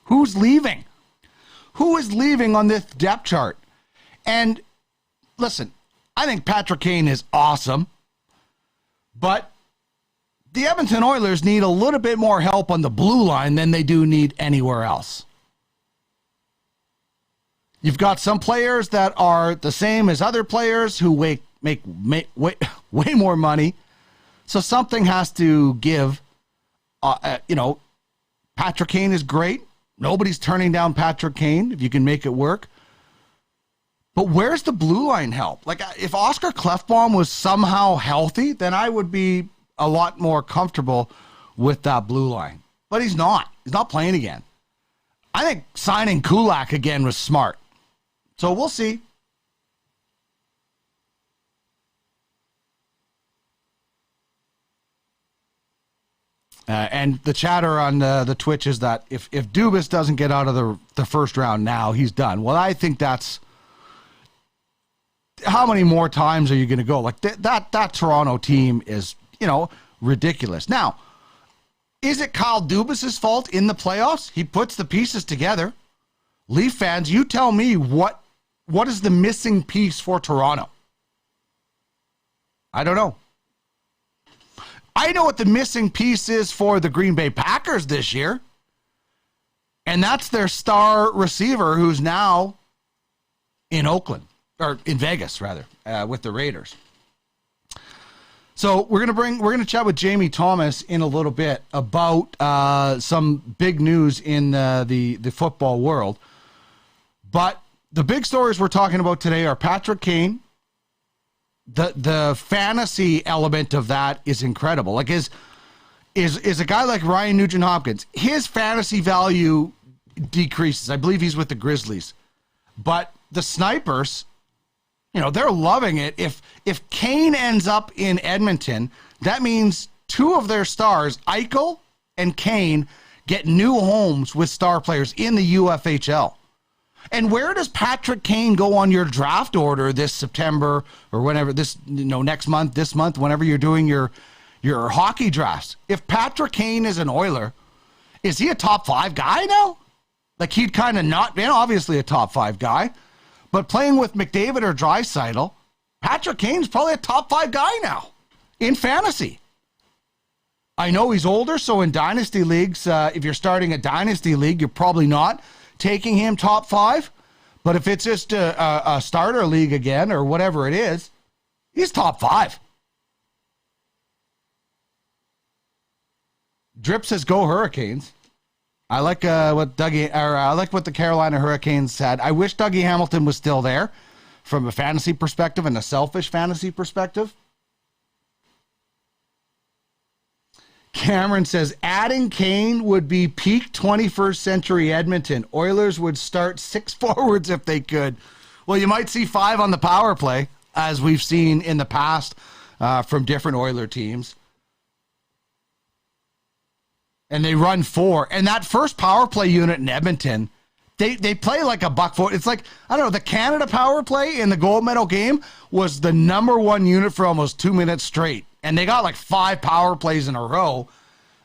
who's leaving? Who is leaving on this depth chart? And listen, I think Patrick Kane is awesome, but the Edmonton Oilers need a little bit more help on the blue line than they do need anywhere else. You've got some players that are the same as other players who make way more money. So something has to give. Patrick Kane is great. Nobody's turning down Patrick Kane if you can make it work. But where's the blue line help? Like, if Oscar Klefbom was somehow healthy, then I would be a lot more comfortable with that blue line. But he's not. He's not playing again. I think signing Kulak again was smart. So we'll see. And the chatter on the Twitch is that if Dubas doesn't get out of the first round now, he's done. Well, I think that's... How many more times are you going to go? Like, that Toronto team is, ridiculous. Now, is it Kyle Dubas' fault in the playoffs? He puts the pieces together. Leaf fans, you tell me what is the missing piece for Toronto? I don't know. I know what the missing piece is for the Green Bay Packers this year. And that's their star receiver who's now in Oakland, or in Vegas rather, with the Raiders. So we're gonna chat with Jamie Thomas in a little bit about some big news in the football world. But the big stories we're talking about today are Patrick Kane. The fantasy element of that is incredible. Like, is a guy like Ryan Nugent-Hopkins, his fantasy value decreases. I believe he's with the Grizzlies. But the Snipers, they're loving it. If Kane ends up in Edmonton, that means two of their stars, Eichel and Kane, get new homes with star players in the UFHL. And where does Patrick Kane go on your draft order this September or whenever next month, this month, whenever you're doing your hockey drafts? If Patrick Kane is an Oiler, is he a top 5 guy now? Like, he'd kind of not been obviously a top 5 guy, but playing with McDavid or Draisaitl, Patrick Kane's probably a top 5 guy now in fantasy. I know he's older, so in dynasty leagues, if you're starting a dynasty league, you're probably not taking him top 5, but if it's just a starter league again or whatever it is, he's top 5. Drip says go Hurricanes. I like what the Carolina Hurricanes said. I wish Dougie Hamilton was still there from a fantasy perspective and a selfish fantasy perspective. Cameron says, adding Kane would be peak 21st century Edmonton. Oilers would start 6 forwards if they could. Well, you might see 5 on the power play, as we've seen in the past from different Oiler teams. And they run 4. And that first power play unit in Edmonton, they play like a $1.40. It's like, I don't know, the Canada power play in the gold medal game was the number 1 unit for almost 2 minutes straight. And they got like 5 power plays in a row.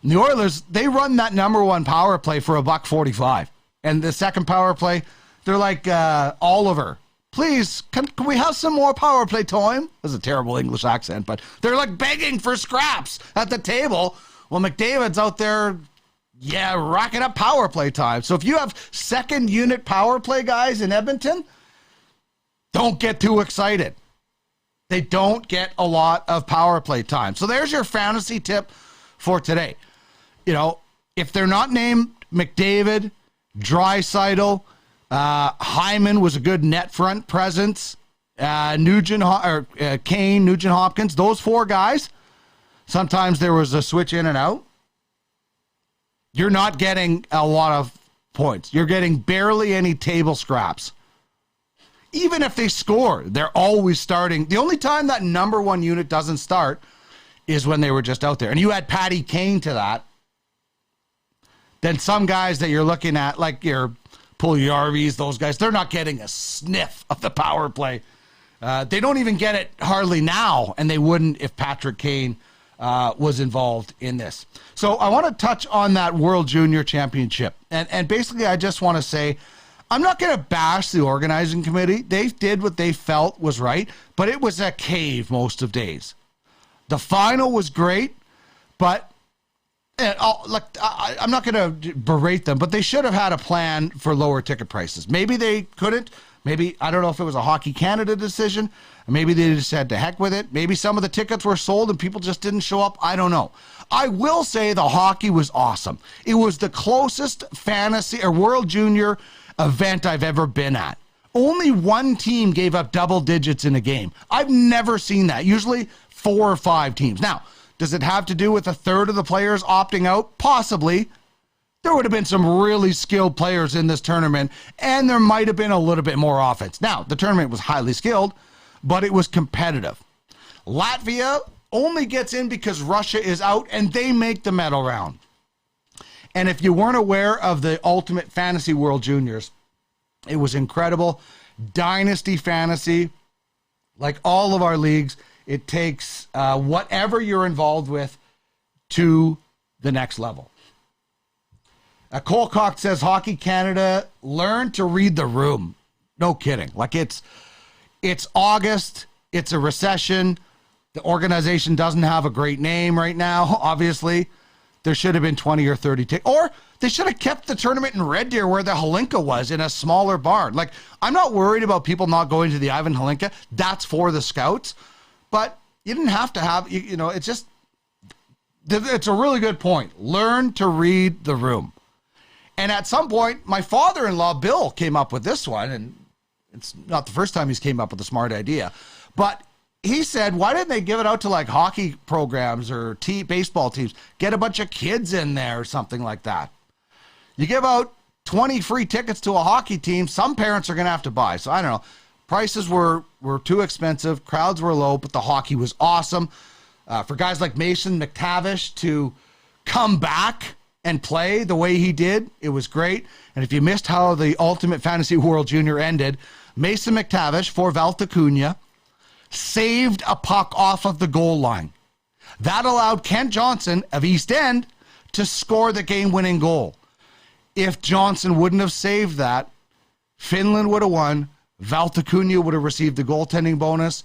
And the Oilers, they run that number 1 power play for $1.45. And the second power play, they're like, Oliver, please, can we have some more power play time? That's a terrible English accent, but they're like begging for scraps at the table. Well, McDavid's out there, racking up power play time. So if you have second unit power play guys in Edmonton, don't get too excited. They don't get a lot of power play time. So there's your fantasy tip for today. If they're not named McDavid, Draisaitl, Hyman was a good net front presence, Kane, Nugent-Hopkins, those 4 guys, sometimes there was a switch in and out. You're not getting a lot of points. You're getting barely any table scraps. Even if they score, they're always starting. The only time that number 1 unit doesn't start is when they were just out there. And you add Patty Kane to that, then some guys that you're looking at, like your Puljujarvis, those guys, they're not getting a sniff of the power play. They don't even get it hardly now, and they wouldn't if Patrick Kane was involved in this. So I want to touch on that World Junior Championship. And basically, I just want to say, I'm not going to bash the organizing committee. They did what they felt was right, but it was a cave most of days. The final was great, but I'm not going to berate them, but they should have had a plan for lower ticket prices. Maybe they couldn't. Maybe, I don't know if it was a Hockey Canada decision. Maybe they just said to heck with it. Maybe some of the tickets were sold and people just didn't show up. I don't know. I will say the hockey was awesome. It was the closest fantasy or World Junior event I've ever been at. Only one team gave up double digits in a game. I've never seen that. Usually 4 or 5 teams. Now, does it have to do with a third of the players opting out? Possibly. There would have been some really skilled players in this tournament, and there might have been a little bit more offense. Now, the tournament was highly skilled, but it was competitive. Latvia only gets in because Russia is out, and they make the medal round. And if you weren't aware of the Ultimate Fantasy World Juniors, it was incredible. Dynasty Fantasy, like all of our leagues, it takes whatever you're involved with to the next level. Colcock says, Hockey Canada, learn to read the room. No kidding. Like it's August. It's a recession. The organization doesn't have a great name right now, obviously. There should have been 20 or 30 tickets. Or they should have kept the tournament in Red Deer where the Holinka was, in a smaller barn. Like, I'm not worried about people not going to the Ivan Holinka. That's for the scouts. But you didn't have to have, it's just, it's a really good point. Learn to read the room. And at some point, my father-in-law, Bill, came up with this one, and it's not the first time he's came up with a smart idea. But he said, why didn't they give it out to like hockey programs or baseball teams? Get a bunch of kids in there or something like that. You give out 20 free tickets to a hockey team, some parents are going to have to buy. So I don't know. Prices were too expensive. Crowds were low, but the hockey was awesome. For guys like Mason McTavish to come back and play the way he did, it was great. And if you missed how the Ultimate Fantasy World Junior ended, Mason McTavish for Valtacuna saved a puck off of the goal line. That allowed Kent Johnson of East End to score the game-winning goal. If Johnson wouldn't have saved that, Finland would have won, Valtacuna would have received the goaltending bonus,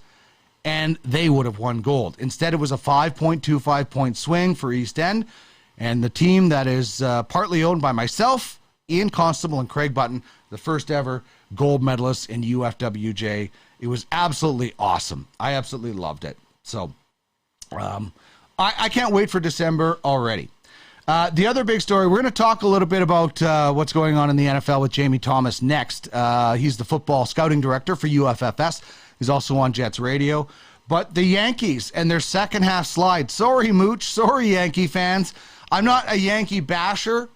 and they would have won gold. Instead, it was a 5.25-point swing for East End, and the team that is partly owned by myself, Ian Constable, and Craig Button, the first ever gold medalists in UFWJ. It was absolutely awesome. I absolutely loved it. So I can't wait for December already. The other big story, we're going to talk a little bit about what's going on in the NFL with Jamie Thomas next. He's the football scouting director for UFFS. He's also on Jets Radio. But the Yankees and their second half slide. Sorry, Mooch. Sorry, Yankee fans. I'm not a Yankee basher.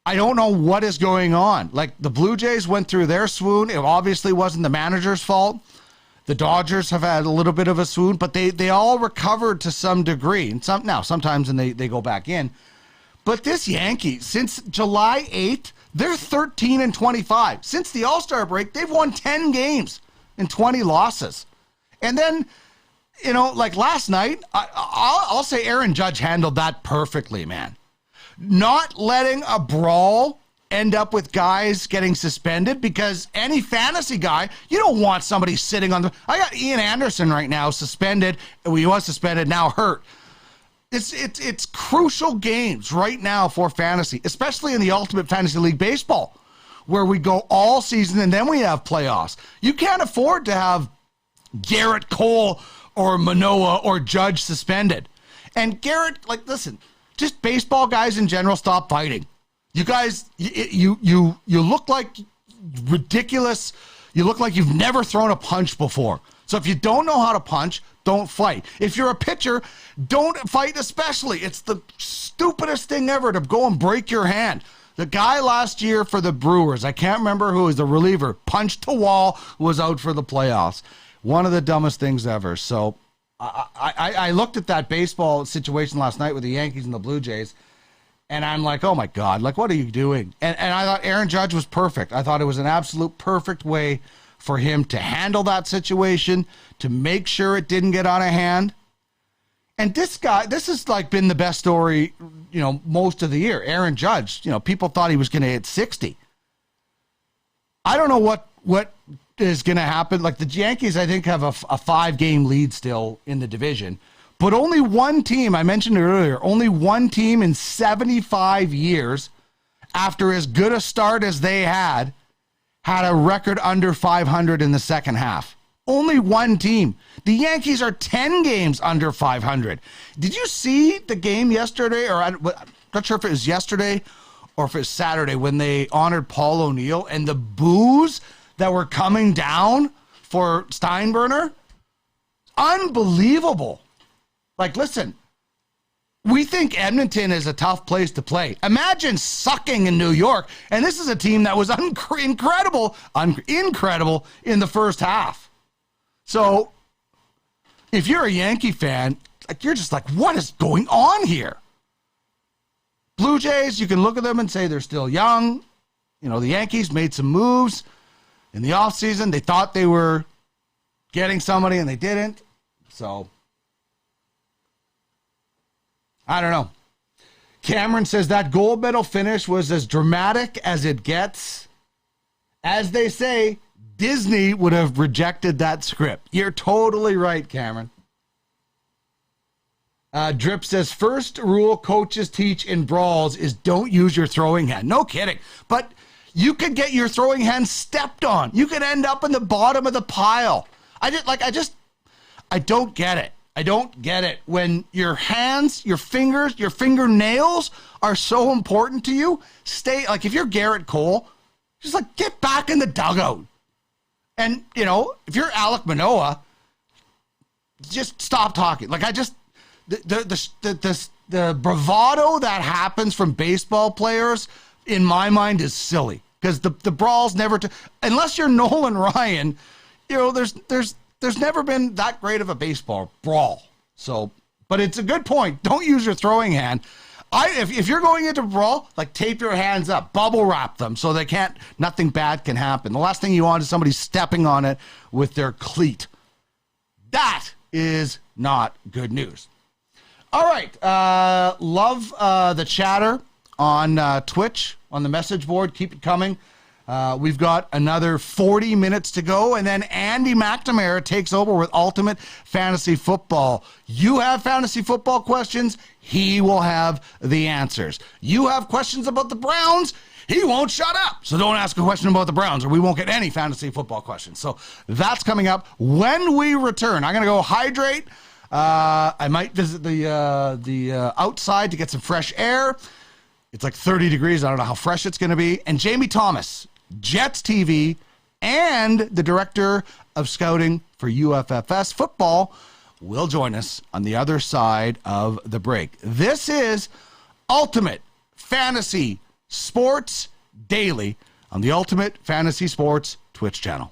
I don't know what is going on. Like, the Blue Jays went through their swoon. It obviously wasn't the manager's fault. The Dodgers have had a little bit of a swoon, but they all recovered to some degree. And sometimes they go back in. But this Yankees, since July 8th, they're 13-25. Since the All-Star break, they've won 10 games and 20 losses. And then, like last night, I'll say Aaron Judge handled that perfectly, man. Not letting a brawl end up with guys getting suspended, because any fantasy guy, you don't want somebody sitting on I got Ian Anderson right now suspended. He was suspended, now hurt. It's crucial games right now for fantasy, especially in the Ultimate Fantasy League Baseball, where we go all season and then we have playoffs. You can't afford to have Garrett Cole or Manoah or Judge suspended. And Garrett, listen, just baseball guys in general, stop fighting. You guys, you look like ridiculous. You look like you've never thrown a punch before. So if you don't know how to punch, don't fight. If you're a pitcher, don't fight especially. It's the stupidest thing ever to go and break your hand. The guy last year for the Brewers, I can't remember who was the reliever, punched the wall, was out for the playoffs. One of the dumbest things ever. So I looked at that baseball situation last night with the Yankees and the Blue Jays, and I'm like, oh my God, what are you doing? And I thought Aaron Judge was perfect. I thought it was an absolute perfect way for him to handle that situation, to make sure it didn't get out of hand. And this guy, this has like been the best story, most of the year. Aaron Judge, people thought he was going to hit 60. I don't know what is going to happen. Like the Yankees, I think, have a 5-game lead still in the division. But only one team, I mentioned it earlier, only one team in 75 years, after as good a start as they had a record under 500 in the second half. Only one team. The Yankees are 10 games under 500. Did you see the game yesterday? Or I'm not sure if it was yesterday or if it was Saturday when they honored Paul O'Neill and the boos that were coming down for Steinbrenner? Unbelievable. Like, listen, we think Edmonton is a tough place to play. Imagine sucking in New York. And this is a team that was incredible in the first half. So if you're a Yankee fan, like you're just like, what is going on here? Blue Jays, you can look at them and say they're still young. The Yankees made some moves in the offseason. They thought they were getting somebody and they didn't. So I don't know. Cameron says that gold medal finish was as dramatic as it gets. As they say, Disney would have rejected that script. You're totally right, Cameron. Drip says, first rule coaches teach in brawls is don't use your throwing hand. No kidding. But you could get your throwing hand stepped on. You could end up in the bottom of the pile. I don't get it. I don't get it. When your hands, your fingers, your fingernails are so important to you, if you're Garrett Cole, just get back in the dugout. And, if you're Alec Manoah, just stop talking. The bravado that happens from baseball players, in my mind, is silly. Because the brawls never, unless you're Nolan Ryan, there's never been that great of a baseball brawl. So, but it's a good point. Don't use your throwing hand. If you're going into brawl, tape your hands up, bubble wrap them so nothing bad can happen. The last thing you want is somebody stepping on it with their cleat. That is not good news. All right. Love the chatter on Twitch, on the message board. Keep it coming. We've got another 40 minutes to go, and then Andy McNamara takes over with Ultimate Fantasy Football. You have fantasy football questions, he will have the answers. You have questions about the Browns, he won't shut up. So don't ask a question about the Browns, or we won't get any fantasy football questions. So that's coming up when we return. I'm going to go hydrate. I might visit the outside to get some fresh air. It's 30 degrees. I don't know how fresh it's going to be. And Jamie Thomas, Jets TV, and the director of scouting for UFFS football will join us on the other side of the break. This is Ultimate Fantasy Sports Daily on the Ultimate Fantasy Sports Twitch channel.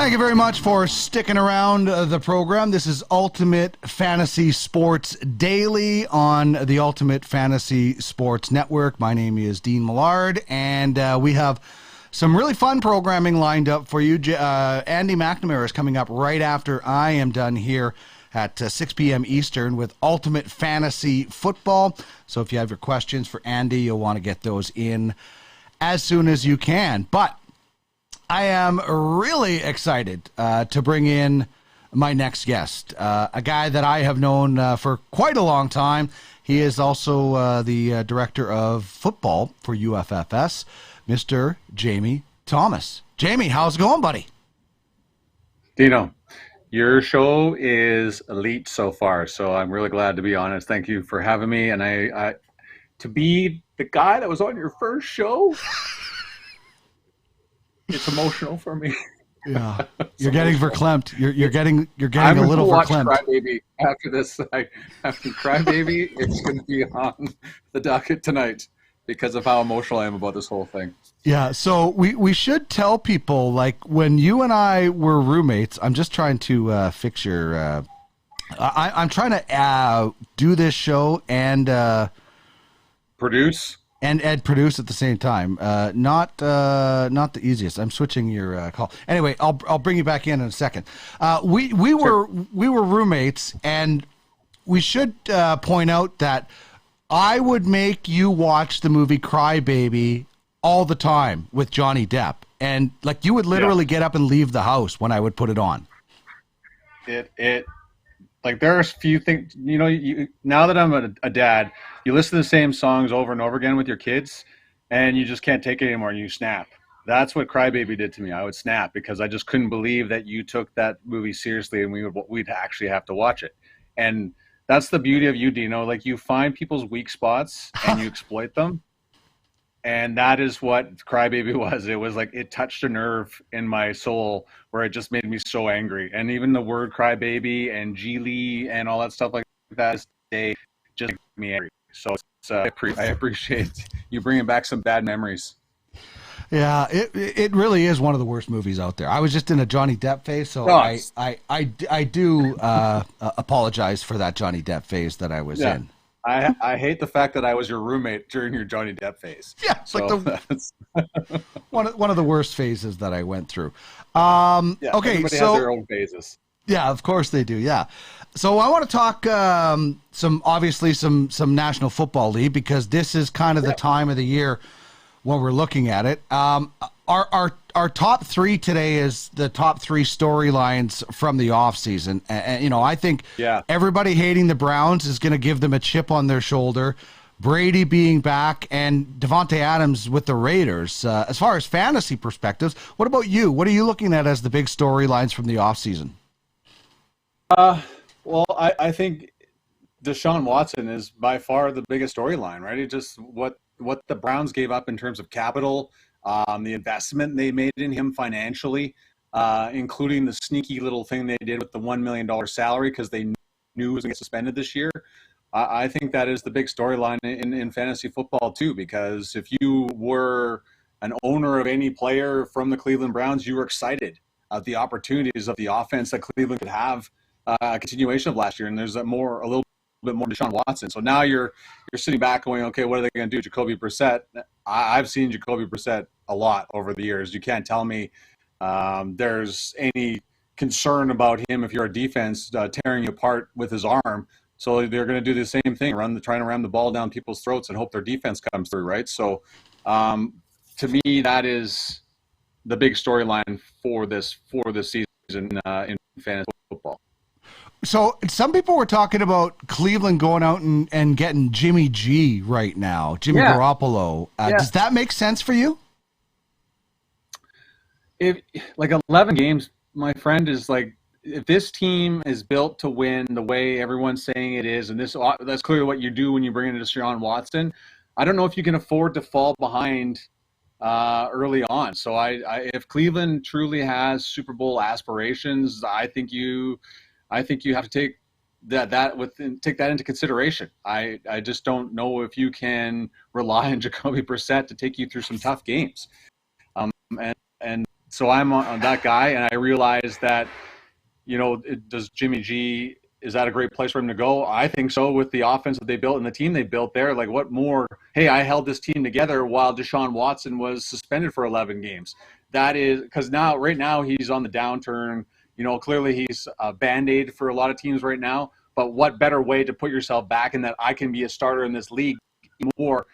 Thank you very much for sticking around the program. This is Ultimate Fantasy Sports Daily on the Ultimate Fantasy Sports Network. My name is Dean Millard, and we have some really fun programming lined up for you. Andy McNamara is coming up right after I am done here at 6 p.m. Eastern with Ultimate Fantasy Football. So if you have your questions for Andy, you'll want to get those in as soon as you can. But I am really excited to bring in my next guest, a guy that I have known for quite a long time. He is also the director of football for UFFS, Mr. Jamie Thomas. Jamie, how's it going, buddy? Dino, your show is elite so far, so I'm really glad to be on it. Thank you for having me. And I to be the guy that was on your first show, it's emotional for me. Yeah, you're getting verklempt. You're getting I'm a little watch verklempt. Crybaby after this. After Crybaby, it's going to be on the docket tonight because of how emotional I am about this whole thing. Yeah, so we should tell people, like, when you and I were roommates, I'm just trying to fix your I'm trying to do this show and Produce and produce at the same time. Not the easiest. I'm switching your call. Anyway, I'll bring you back in a second. We were roommates, and we should point out that I would make you watch the movie Cry Baby all the time with Johnny Depp, and like you would literally get up and leave the house when I would put it on. It like there's few things, now that I'm a dad, you listen to the same songs over and over again with your kids and you just can't take it anymore. You snap. That's what Crybaby did to me. I would snap because I just couldn't believe that you took that movie seriously and we'd actually have to watch it. And that's the beauty of you, Dino. Like, you find people's weak spots and you exploit them. And that is what Crybaby was. It was like, it touched a nerve in my soul where it just made me so angry. And even the word Crybaby and Geely and all that stuff like that, they just made me angry. So I appreciate you bringing back some bad memories. Yeah, it really is one of the worst movies out there. I was just in a Johnny Depp phase, so I do apologize for that Johnny Depp phase that I was in. I hate the fact that I was your roommate during your Johnny Depp phase. Yeah, it's like one of the worst phases that I went through. Okay, everybody has their own phases. Yeah, of course they do. Yeah. So I want to talk some National Football League, because this is kind of the time of the year when we're looking at it. Our top three today is the top three storylines from the offseason. And I think everybody hating the Browns is going to give them a chip on their shoulder. Brady being back and DeVante Adams with the Raiders. As far as fantasy perspectives, what about you? What are you looking at as the big storylines from the offseason? Well, I think Desean Watson is by far the biggest storyline, right? It just what the Browns gave up in terms of capital, the investment they made in him financially, including the sneaky little thing they did with the $1 million salary because they knew he was going to get suspended this year. I think that is the big storyline in fantasy football too, because if you were an owner of any player from the Cleveland Browns, you were excited at the opportunities of the offense that Cleveland could have, a continuation of last year, and there's a little bit more Deshaun Watson. So now you're sitting back going, okay, what are they going to do? Jacoby Brissett. I've seen Jacoby Brissett a lot over the years. You can't tell me there's any concern about him if you're a defense tearing you apart with his arm. So they're going to do the same thing, trying to ram the ball down people's throats and hope their defense comes through, right? So to me, that is the big storyline for this season in fantasy football. So some people were talking about Cleveland going out and getting Jimmy G right now, Jimmy Garoppolo. Does that make sense for you? If 11 games, my friend, is like, if this team is built to win the way everyone's saying it is, and that's clearly what you do when you bring in Desean Watson, I don't know if you can afford to fall behind early on. So if Cleveland truly has Super Bowl aspirations, I think you have to take take that into consideration. I just don't know if you can rely on Jacoby Brissett to take you through some tough games. And so I'm on that guy, and I realize that, does Jimmy G, is that a great place for him to go? I think so, with the offense that they built and the team they built there. Like, what more? Hey, I held this team together while Deshaun Watson was suspended for 11 games. That is because right now he's on the downturn. Clearly he's a Band-Aid for a lot of teams right now, but what better way to put yourself back in that I can be a starter in this league more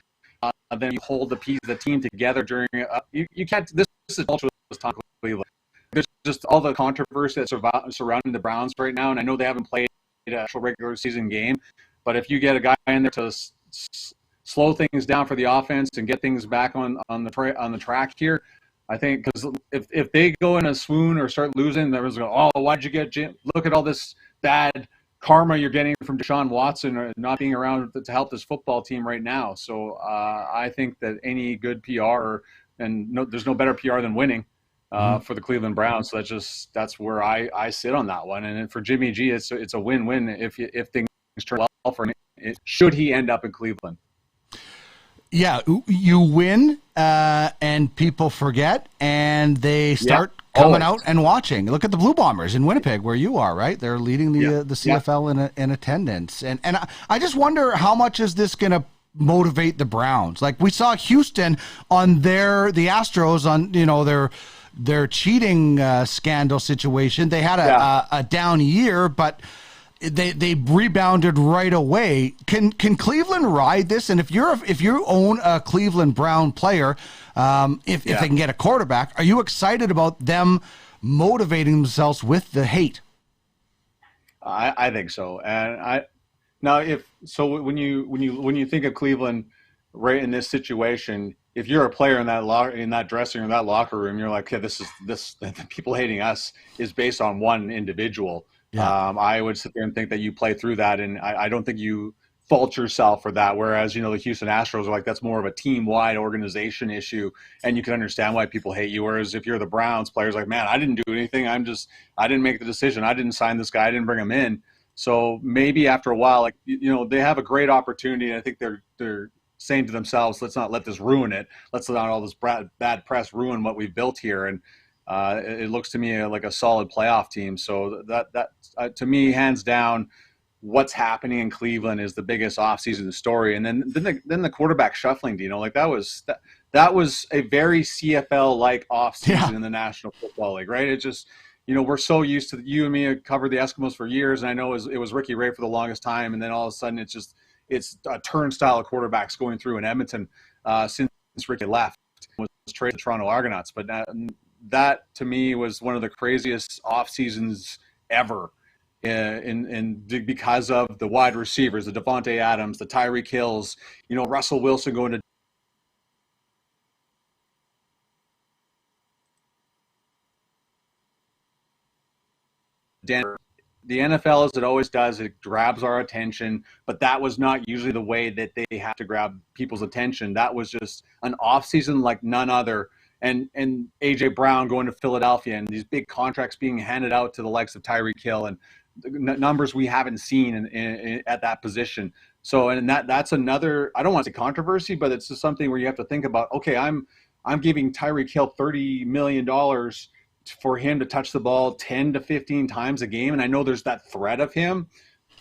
than you hold the team together during you can't. This is tumultuous time for Cleveland. There's just all the controversy that's surrounding the Browns right now, and I know they haven't played a actual regular season game, but if you get a guy in there to slow things down for the offense and get things back on the track here, I think, because if they go in a swoon or start losing, everyone's going, oh, why'd you get Jim? Look at all this bad karma you're getting from Deshaun Watson or not being around to help this football team right now. So I think that any good PR, there's no better PR than winning for the Cleveland Browns. So that's where I sit on that one. And for Jimmy G, it's a win-win if things turn well for him, should he end up in Cleveland. Yeah, you win, and people forget, and they start coming out and watching. Look at the Blue Bombers in Winnipeg, where you are, right? They're leading the CFL in attendance. And I just wonder, how much is this going to motivate the Browns? Like, we saw Houston on the Astros on, their cheating scandal situation. They had a down year, but they rebounded right away. Can Cleveland ride this? And if you own a Cleveland Brown player, if they can get a quarterback, are you excited about them motivating themselves with the hate? I think so. And when you think of Cleveland right in this situation, if you're a player in that dressing room, that locker room, you're like, okay, the people hating us is based on one individual. Yeah. I would sit there and think that you play through that, and I don't think you fault yourself for that. Whereas, the Houston Astros are like, that's more of a team-wide organization issue, and you can understand why people hate you. Whereas if you're the Browns, players like, man, I didn't do anything. I didn't make the decision. I didn't sign this guy. I didn't bring him in. So maybe after a while, like, they have a great opportunity, and I think they're saying to themselves, let's not let this ruin it. Let's not all this bad press ruin what we've built here. And it looks to me like a solid playoff team. So that to me, hands down, what's happening in Cleveland is the biggest offseason story. And then the quarterback shuffling, like that was a very CFL like offseason in the National Football League, right? It just, we're so used to, you and me have covered the Eskimos for years, and I know it was Ricky Ray for the longest time, and then all of a sudden it's a turnstile of quarterbacks going through in Edmonton since Ricky left, was traded to Toronto Argonauts. But that to me was one of the craziest off seasons ever, because of the wide receivers, the DeVante Adams, the Tyreek Hills, Russell Wilson going to Denver. The NFL, as it always does, it grabs our attention, but that was not usually the way that they have to grab people's attention. That was just an offseason like none other. And A.J. Brown going to Philadelphia, and these big contracts being handed out to the likes of Tyreek Hill, and numbers we haven't seen at that position. So, and that's another, I don't want to say controversy, but it's just something where you have to think about, okay, I'm giving Tyreek Hill $30 million for him to touch the ball 10 to 15 times a game. And I know there's that threat of him.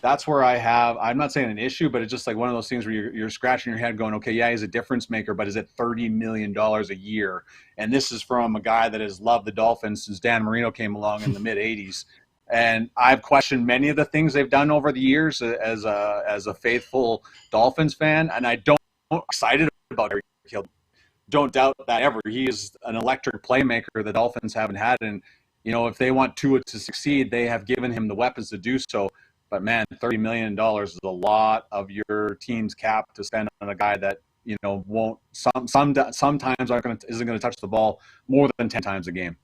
That's where I'm not saying an issue, but it's just like one of those things where you're scratching your head going, okay, yeah, he's a difference maker, but is it $30 million a year? And this is from a guy that has loved the Dolphins since Dan Marino came along in the mid 80s. And I've questioned many of the things they've done over the years as a faithful Dolphins fan. And I don't excited about Tyreek Hill. Don't doubt that ever. He is an electric playmaker the Dolphins haven't had. And, if they want Tua to succeed, they have given him the weapons to do so. But, man, $30 million is a lot of your team's cap to spend on a guy that, won't sometimes isn't going to touch the ball more than 10 times a game.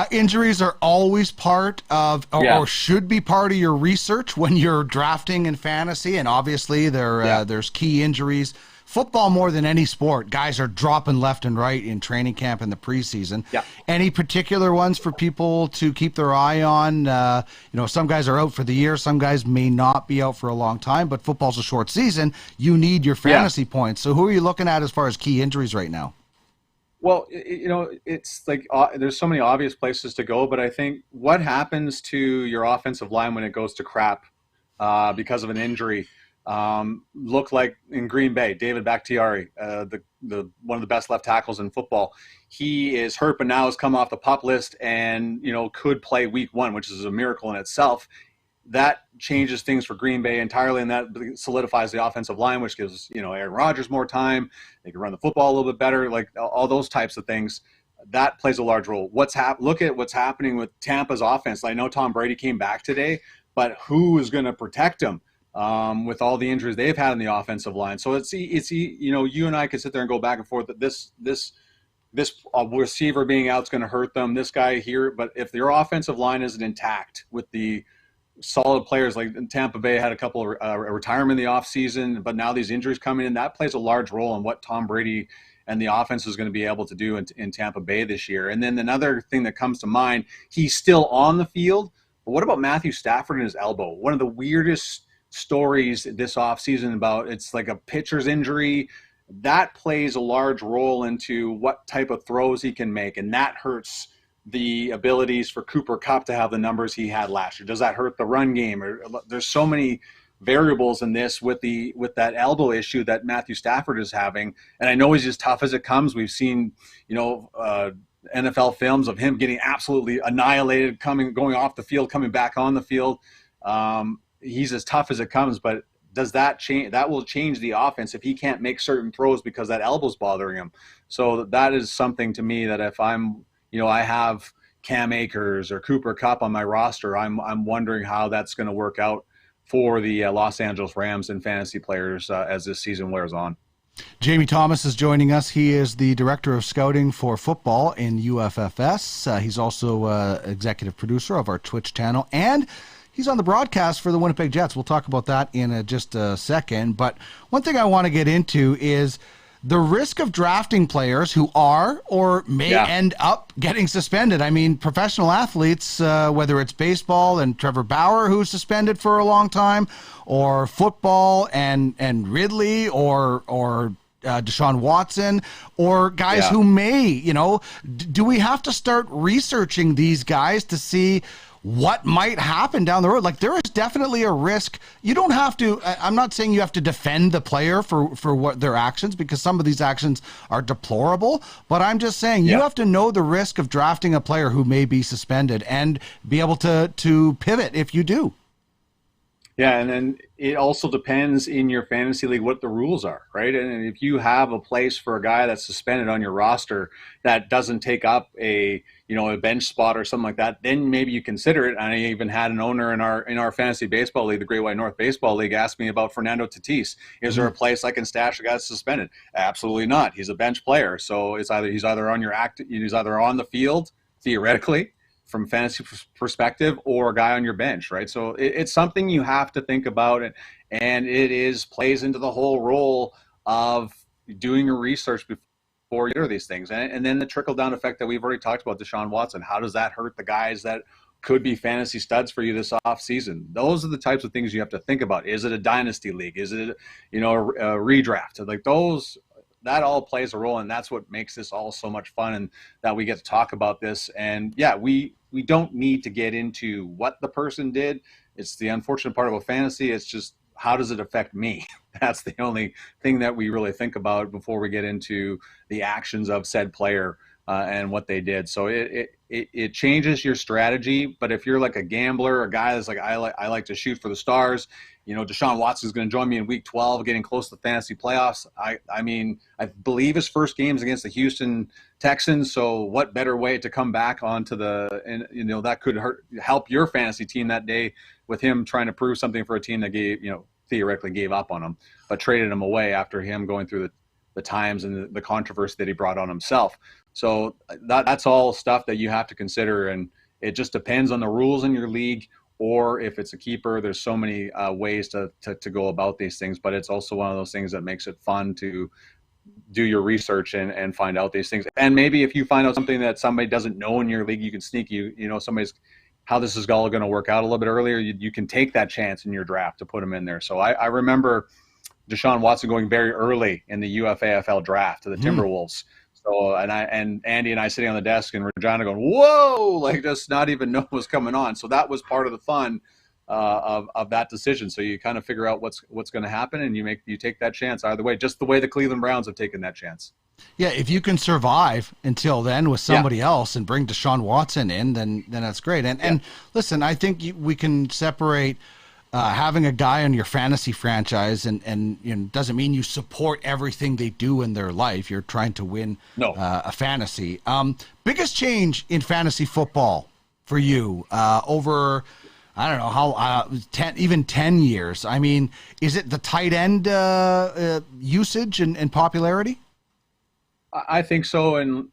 Injuries are always part of, or should be part of your research when you're drafting in fantasy. And obviously there's key injuries. Football, more than any sport, guys are dropping left and right in training camp and the preseason. Yeah. Any particular ones for people to keep their eye on? Some guys are out for the year. Some guys may not be out for a long time, but football's a short season. You need your fantasy points. So who are you looking at as far as key injuries right now? Well, it's like there's so many obvious places to go, but I think what happens to your offensive line when it goes to crap because of an injury look like in Green Bay, David Bakhtiari, the one of the best left tackles in football. He is hurt, but now has come off the PUP list and, could play week 1, which is a miracle in itself. That changes things for Green Bay entirely, and that solidifies the offensive line, which gives, Aaron Rodgers more time. They can run the football a little bit better, like all those types of things. That plays a large role. Look at what's happening with Tampa's offense. I know Tom Brady came back today, but who is going to protect him with all the injuries they've had in the offensive line? So it's you and I could sit there and go back and forth that this receiver being out is going to hurt them. This guy here, but if your offensive line isn't intact with the solid players, like Tampa Bay had a couple of retirement in the offseason, but now these injuries coming in, that plays a large role in what Tom Brady and the offense is going to be able to do in Tampa Bay this year. And then another thing that comes to mind, he's still on the field, but what about Matthew Stafford and his elbow? One of the weirdest stories this offseason about, it's like a pitcher's injury. That plays a large role into what type of throws he can make, and that hurts the abilities for Cooper Kupp to have the numbers he had last year. Does that hurt the run game? There's so many variables in this with that elbow issue that Matthew Stafford is having. And I know he's as tough as it comes. We've seen, NFL films of him getting absolutely annihilated, going off the field, coming back on the field. He's as tough as it comes, but does that change? That will change the offense if he can't make certain throws because that elbow's bothering him. So that is something to me that if I'm, I have Cam Akers or Cooper Kupp on my roster, I'm wondering how that's going to work out for the Los Angeles Rams and fantasy players as this season wears on. Jamie Thomas is joining us. He is the Director of Scouting for Football in UFFS. He's also executive producer of our Twitch channel, and he's on the broadcast for the Winnipeg Jets. We'll talk about that in just a second. But one thing I want to get into is the risk of drafting players who are or may end up getting suspended. I mean, professional athletes, whether it's baseball and Trevor Bauer, who's suspended for a long time, or football and Ridley, or Desean Watson, or guys who may, do we have to start researching these guys to see what might happen down the road? Like, there is definitely a risk. You don't have to, I'm not saying you have to defend the player for what their actions, because some of these actions are deplorable, but I'm just saying you have to know the risk of drafting a player who may be suspended and be able to pivot if you do. Yeah, and then it also depends in your fantasy league what the rules are, right? And if you have a place for a guy that's suspended on your roster that doesn't take up a bench spot or something like that, then maybe you consider it. And I even had an owner in our fantasy baseball league, the Great White North Baseball League, ask me about Fernando Tatis. Is there a place I can stash a guy that's suspended? Absolutely not. He's a bench player, so he's either on the field theoretically, from fantasy perspective, or a guy on your bench, right? So it's something you have to think about, and it plays into the whole role of doing your research before you do these things. And then the trickle-down effect that we've already talked about, Desean Watson, how does that hurt the guys that could be fantasy studs for you this offseason? Those are the types of things you have to think about. Is it a dynasty league? Is it a redraft? Like those, that all plays a role, and that's what makes this all so much fun, and that we get to talk about this. And we don't need to get into what the person did. It's the unfortunate part about fantasy. It's just, how does it affect me? That's the only thing that we really think about before we get into the actions of said player and what they did. So it changes your strategy. But if you're like a gambler, a guy that's like, I like to shoot for the stars, Desean Watson is going to join me in week 12, getting close to the fantasy playoffs. I mean, I believe his first game is against the Houston Texans. So what better way to come back onto that could help your fantasy team that day, with him trying to prove something for a team that theoretically gave up on him, but traded him away after him going through the times and the controversy that he brought on himself. So that's all stuff that you have to consider. And it just depends on the rules in your league, or if it's a keeper. There's so many ways to go about these things, but it's also one of those things that makes it fun to do your research and find out these things. And maybe if you find out something that somebody doesn't know in your league, you can sneak how this is all going to work out a little bit earlier. You can take that chance in your draft to put him in there. So I remember Desean Watson going very early in the UFAFL draft to the Timberwolves. So, and Andy and I sitting on the desk, and Regina going, whoa, like just not even know what was coming on. So that was part of the fun of that decision. So you kind of figure out what's going to happen, and you take that chance either way, just the way the Cleveland Browns have taken that chance. Yeah, if you can survive until then with somebody else and bring Desean Watson in, then that's great. And listen, I think we can separate having a guy on your fantasy franchise and doesn't mean you support everything they do in their life. You're trying to win a fantasy. Biggest change in fantasy football for you over, I don't know how, 10 years. I mean, is it the tight end usage and popularity? I think so, and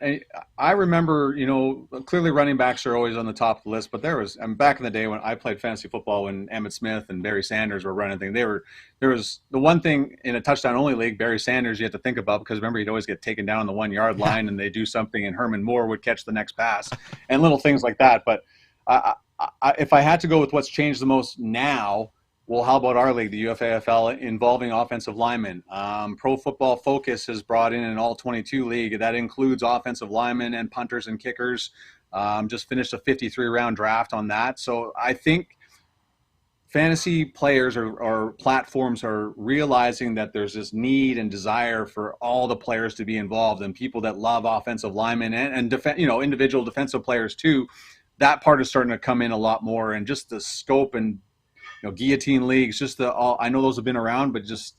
I remember, clearly running backs are always on the top of the list, but back in the day when I played fantasy football, when Emmitt Smith and Barry Sanders were running things, there was the one thing in a touchdown-only league, Barry Sanders, you have to think about, because remember, he'd always get taken down on the 1 yard line, and they do something, and Herman Moore would catch the next pass, and little things like that. But if I had to go with what's changed the most now, well, how about our league, the UFAFL, involving offensive linemen? Pro Football Focus has brought in an all-22 league. That includes offensive linemen and punters and kickers. Just finished a 53-round draft on that. So I think fantasy players or platforms are realizing that there's this need and desire for all the players to be involved, and people that love offensive linemen and individual defensive players too. That part is starting to come in a lot more, and just the scope and guillotine leagues, I know those have been around, but just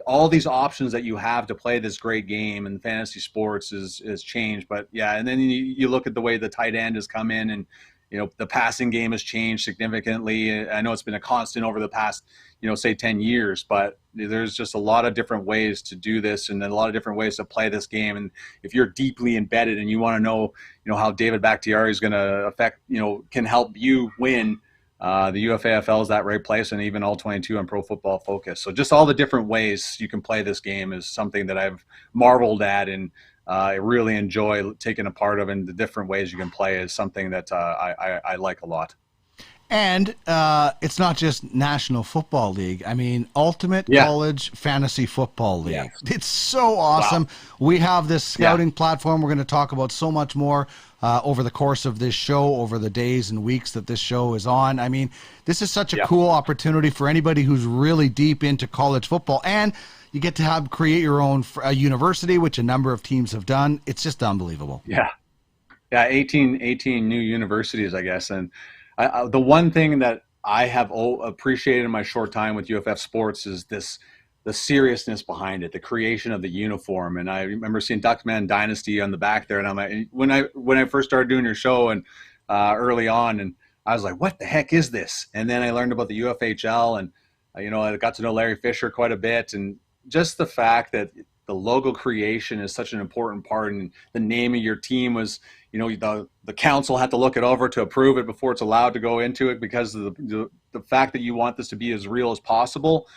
all these options that you have to play this great game in fantasy sports is changed. But yeah, and then you look at the way the tight end has come in, and the passing game has changed significantly. I know it's been a constant over the past, say 10 years, but there's just a lot of different ways to do this and a lot of different ways to play this game. And if you're deeply embedded and you want to know, how David Bakhtiari is going to affect, can help you win, the UFAFL is that right place, and even All 22 on Pro Football Focus. So just all the different ways you can play this game is something that I've marveled at, and I really enjoy taking a part of, and the different ways you can play is something that I like a lot. And it's not just National Football League. I mean, Ultimate College Fantasy Football League. Yeah. It's so awesome. Wow. We have this scouting platform. We're going to talk about so much more over the course of this show, over the days and weeks that this show is on. I mean, this is such a cool opportunity for anybody who's really deep into college football. And you get to create your own university, which a number of teams have done. It's just unbelievable. Yeah, 18 new universities, I guess. And the one thing that I have appreciated in my short time with UFF Sports is the seriousness behind it, the creation of the uniform. And I remember seeing Duckman Dynasty on the back there, and I'm like, when I first started doing your show and early on, and I was like, what the heck is this? And then I learned about the UFHL, and I got to know Larry Fisher quite a bit, and just the fact that the logo creation is such an important part, and the name of your team was, the council had to look it over to approve it before it's allowed to go into it, because of the fact that you want this to be as real as possible.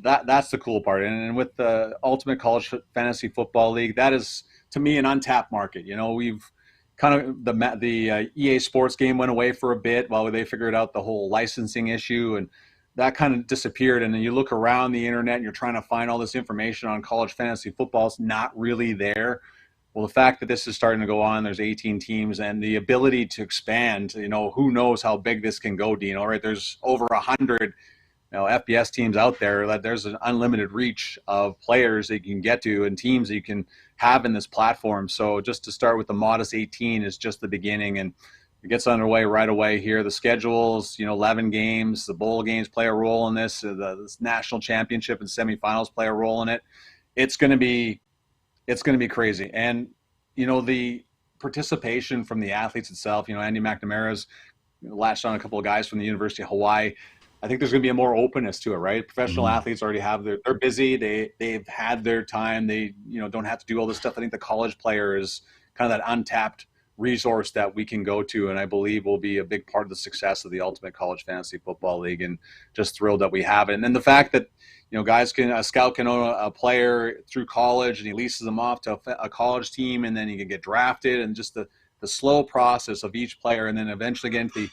That's the cool part. And with the Ultimate College Fantasy Football League, that is, to me, an untapped market. We've kind of, the EA Sports game went away for a bit while they figured out the whole licensing issue, and that kind of disappeared. And then you look around the internet and you're trying to find all this information on college fantasy football. It's not really there. Well, the fact that this is starting to go on, there's 18 teams, and the ability to expand, who knows how big this can go, Dean, right? There's over 100 FBS teams out there. That there's an unlimited reach of players that you can get to and teams that you can have in this platform. So just to start with the modest 18 is just the beginning, and it gets underway right away here. The schedules, 11 games, the bowl games play a role in this. This national championship and semifinals play a role in it. It's going to be crazy. And, the participation from the athletes itself, Andy McNamara's latched on a couple of guys from the University of Hawaii. I think there's going to be a more openness to it, right? Professional athletes already have they're busy. They've had their time. They, don't have to do all this stuff. I think the college player is kind of that untapped resource that we can go to, and I believe will be a big part of the success of the Ultimate College Fantasy Football League, and just thrilled that we have it. And then the fact that, a scout can own a player through college, and he leases them off to a college team, and then he can get drafted, and just the slow process of each player, and then eventually get into the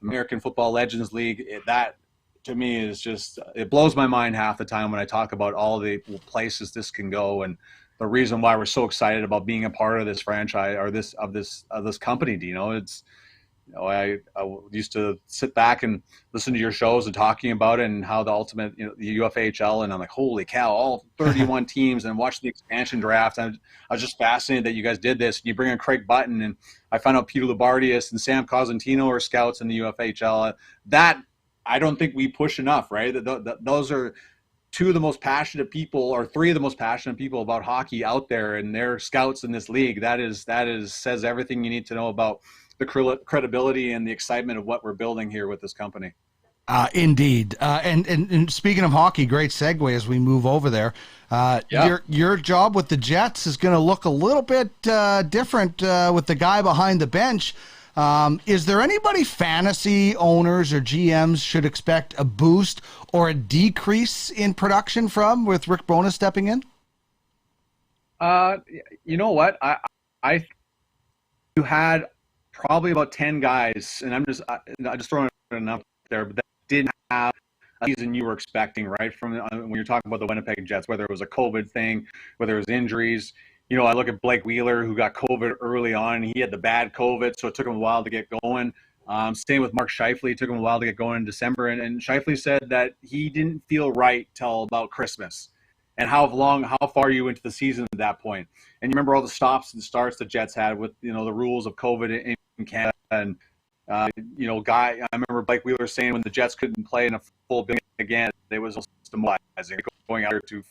American Football Legends League, that to me is just, it blows my mind half the time when I talk about all the places this can go, and the reason why we're so excited about being a part of this franchise or this company. It's, I used to sit back and listen to your shows and talking about it and how the ultimate, the UFHL, and I'm like, holy cow, all 31 teams, and watch the expansion draft. I was just fascinated that you guys did this. You bring in Craig Button, and I found out Peter Labardius and Sam Cosentino are scouts in the UFHL. That I don't think we push enough, right? Those are two of the most passionate people, or three of the most passionate people about hockey out there, and they're scouts in this league. That says everything you need to know about the credibility and the excitement of what we're building here with this company. Indeed. And speaking of hockey, great segue as we move over there. Your job with the Jets is going to look a little bit different with the guy behind the bench. Is there anybody fantasy owners or GMs should expect a boost or a decrease in production from, with Rick Bowness stepping in? You know what? You had probably about 10 guys, and I'm just throwing it up there, but that didn't have a season you were expecting, right? From when you're talking about the Winnipeg Jets, whether it was a COVID thing, whether it was injuries. I look at Blake Wheeler, who got COVID early on. He had the bad COVID, so it took him a while to get going. Same with Mark Scheifele. It took him a while to get going in December. And Scheifele said that he didn't feel right till about Christmas. And how far are you into the season at that point? And you remember all the stops and starts the Jets had with, the rules of COVID in Canada. And, I remember Blake Wheeler saying when the Jets couldn't play in a full building again, they was demoralizing, going out there to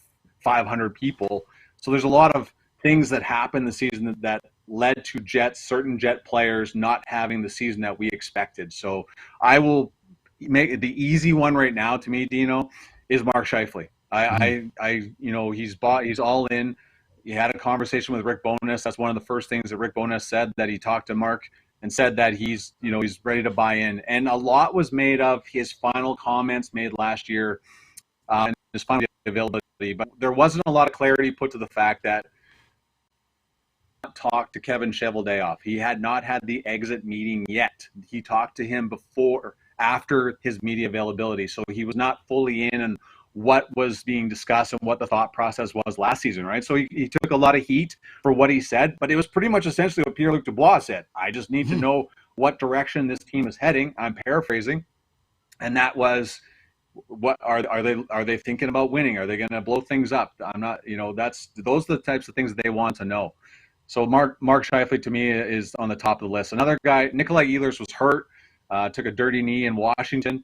500 people. So there's a lot of things that happened this season that led to certain Jet players not having the season that we expected. So I will make the easy one right now to me, Dino, is Mark Scheifele. He's all in. He had a conversation with Rick Bowness. That's one of the first things that Rick Bowness said, that he talked to Mark and said that he's ready to buy in. And a lot was made of his final comments made last year, and his final availability. But there wasn't a lot of clarity put to the fact that talked to Kevin Cheveldayoff. He had not had the exit meeting yet. He talked to him after his media availability. So he was not fully in on what was being discussed and what the thought process was last season, right? So he took a lot of heat for what he said, but it was pretty much essentially what Pierre-Luc Dubois said. I just need to know what direction this team is heading. I'm paraphrasing. And that was, what are they thinking about winning? Are they going to blow things up? I'm not, those are the types of things that they want to know. So Mark Scheifele to me is on the top of the list. Another guy, Nikolai Ehlers, was hurt, took a dirty knee in Washington.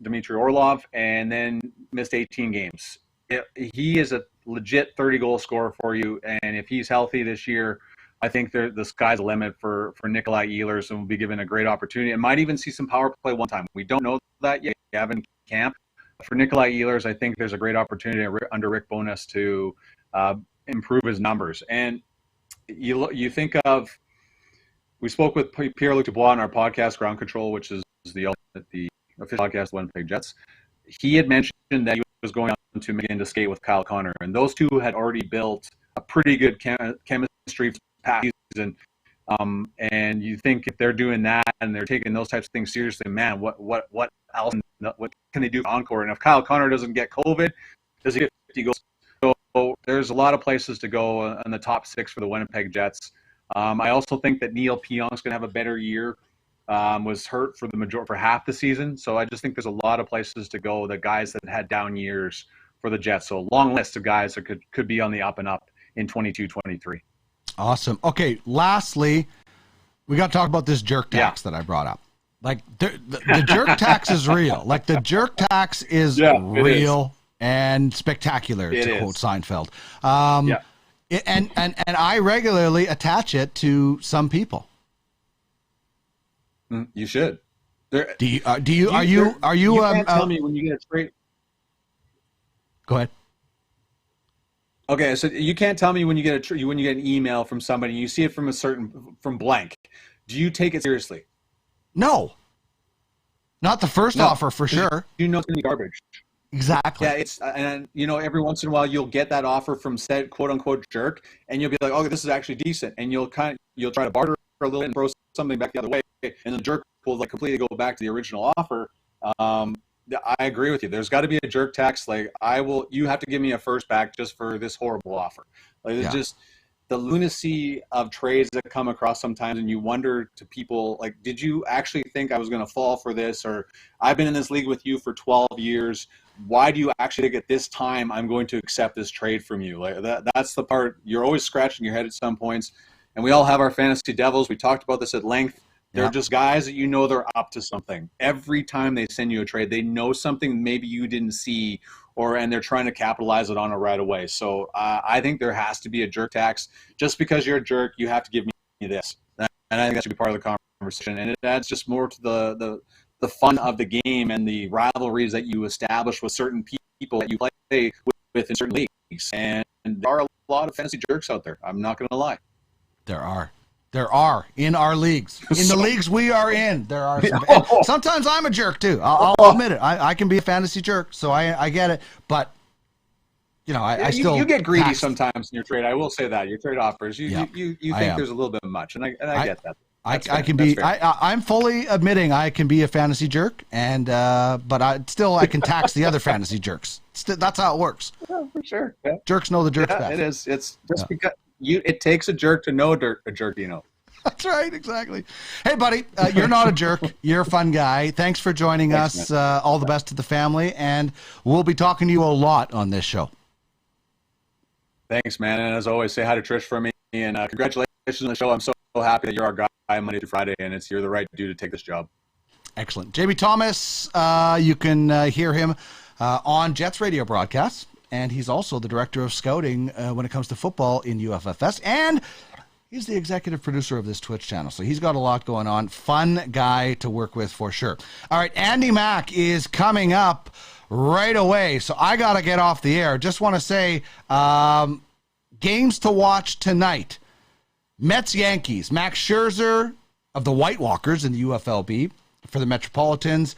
Dmitry Orlov, and then missed 18 games. He is a legit 30-goal scorer for you, and if he's healthy this year, I think the sky's the limit for Nikolai Ehlers, and will be given a great opportunity, and might even see some power play one time. We don't know that yet. We have in camp. For Nikolai Ehlers, I think there's a great opportunity under Rick Bowness to improve his numbers. And you think of, we spoke with Pierre-Luc Dubois on our podcast, Ground Control, which is the official podcast, Winnipeg Jets. He had mentioned that he was going on to begin to skate with Kyle Connor, and those two had already built a pretty good chemistry past season. And you think if they're doing that and they're taking those types of things seriously, man, what else? What can they do for encore? And if Kyle Connor doesn't get COVID, does he get 50 goals? So there's a lot of places to go in the top six for the Winnipeg Jets. I also think that Neil Pionk's going to have a better year. Was hurt for half the season. So I just think there's a lot of places to go, the guys that had down years for the Jets. So a long list of guys that could be on the up and up in 22-23. Awesome. Okay, lastly, we got to talk about this jerk tax that I brought up. Like, the jerk tax is real. Like, the jerk tax is real and spectacular, to quote Seinfeld. And I regularly attach it to some people. You should. Are you can't tell me when you get a trade. Go ahead. Okay, so you can't tell me when you get an email from somebody, you see it from blank. Do you take it seriously? No. Not the first offer for sure. You know it's going to be garbage. Exactly. Yeah, and every once in a while you'll get that offer from said quote unquote jerk, and you'll be like, "Oh, this is actually decent," and you'll try to barter a little bit and throw something back the other way, and the jerk will completely go back to the original offer. I agree with you. There's got to be a jerk tax. You have to give me a first back just for this horrible offer. It's just the lunacy of trades that come across sometimes, and you wonder to people, did you actually think I was going to fall for this? Or I've been in this league with you for 12 years. Why do you actually think at this time I'm going to accept this trade from you? That's the part. You're always scratching your head at some points. And we all have our fantasy devils. We talked about this at length. They're just guys that they're up to something. Every time they send you a trade, they know something maybe you didn't see, and they're trying to capitalize it on it right away. So I think there has to be a jerk tax. Just because you're a jerk, you have to give me this. And I think that should be part of the conversation. And it adds just more to the fun of the game and the rivalries that you establish with certain people that you play with in certain leagues. And there are a lot of fantasy jerks out there. I'm not going to lie. There are in our leagues. In the leagues we are in, there are some. Sometimes I'm a jerk too. I'll admit it. I can be a fantasy jerk, so I get it. But I still you get greedy sometimes in your trade. I will say that your trade offers you think there's a little bit much, and I get that. I'm fully admitting I can be a fantasy jerk, and but I can tax the other fantasy jerks. That's how it works. Yeah, for sure. Yeah. Jerks know the jerks best. It is. It's just because. It takes a jerk to know a jerk, That's right, exactly. Hey, buddy, you're not a jerk. You're a fun guy. Thanks for joining us. All the best to the family, and we'll be talking to you a lot on this show. Thanks, man. And as always, say hi to Trish for me, and congratulations on the show. I'm so happy that you're our guy Monday through Friday, and you're the right dude to take this job. Excellent. JB Thomas, you can hear him on Jets radio broadcasts. And he's also the director of scouting when it comes to football in UFFS. And He's the executive producer of this Twitch channel, so he's got a lot going on. Fun guy to work with for sure. All right, Andy Mack is coming up right away, so I got to get off the air. Just want to say, games to watch tonight. Mets-Yankees. Max Scherzer of the White Walkers in the UFLB for the Metropolitans.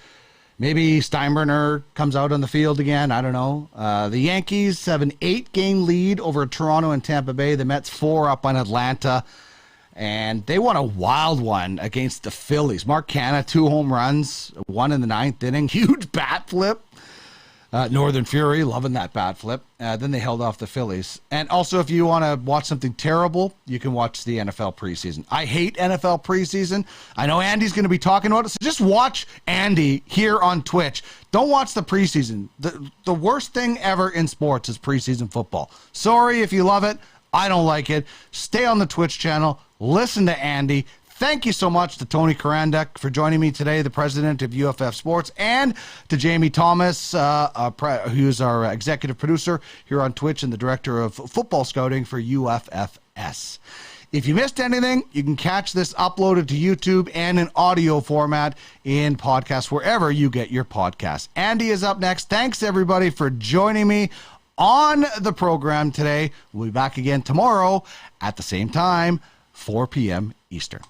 Maybe Steinbrenner comes out on the field again. I don't know. The Yankees have an 8-game lead over Toronto and Tampa Bay. The Mets 4 up on Atlanta. And they won a wild one against the Phillies. Mark Canha, 2 home runs, 1 in the 9th inning. Huge bat flip. Northern Fury, loving that bat flip. Then they held off the Phillies. And also, if you want to watch something terrible, you can watch the NFL preseason. I hate NFL preseason. I know Andy's going to be talking about it, so just watch Andy here on Twitch. Don't watch the preseason. The worst thing ever in sports is preseason football. Sorry if you love it. I don't like it. Stay on the Twitch channel. Listen to Andy. Thank you so much to Tony Charanduk for joining me today, the president of UFF Sports, and to Jamie Thomas, who's our executive producer here on Twitch and the director of football scouting for UFFS. If you missed anything, you can catch this uploaded to YouTube and in audio format in podcasts, wherever you get your podcasts. Andy is up next. Thanks, everybody, for joining me on the program today. We'll be back again tomorrow at the same time, 4 p.m. Eastern.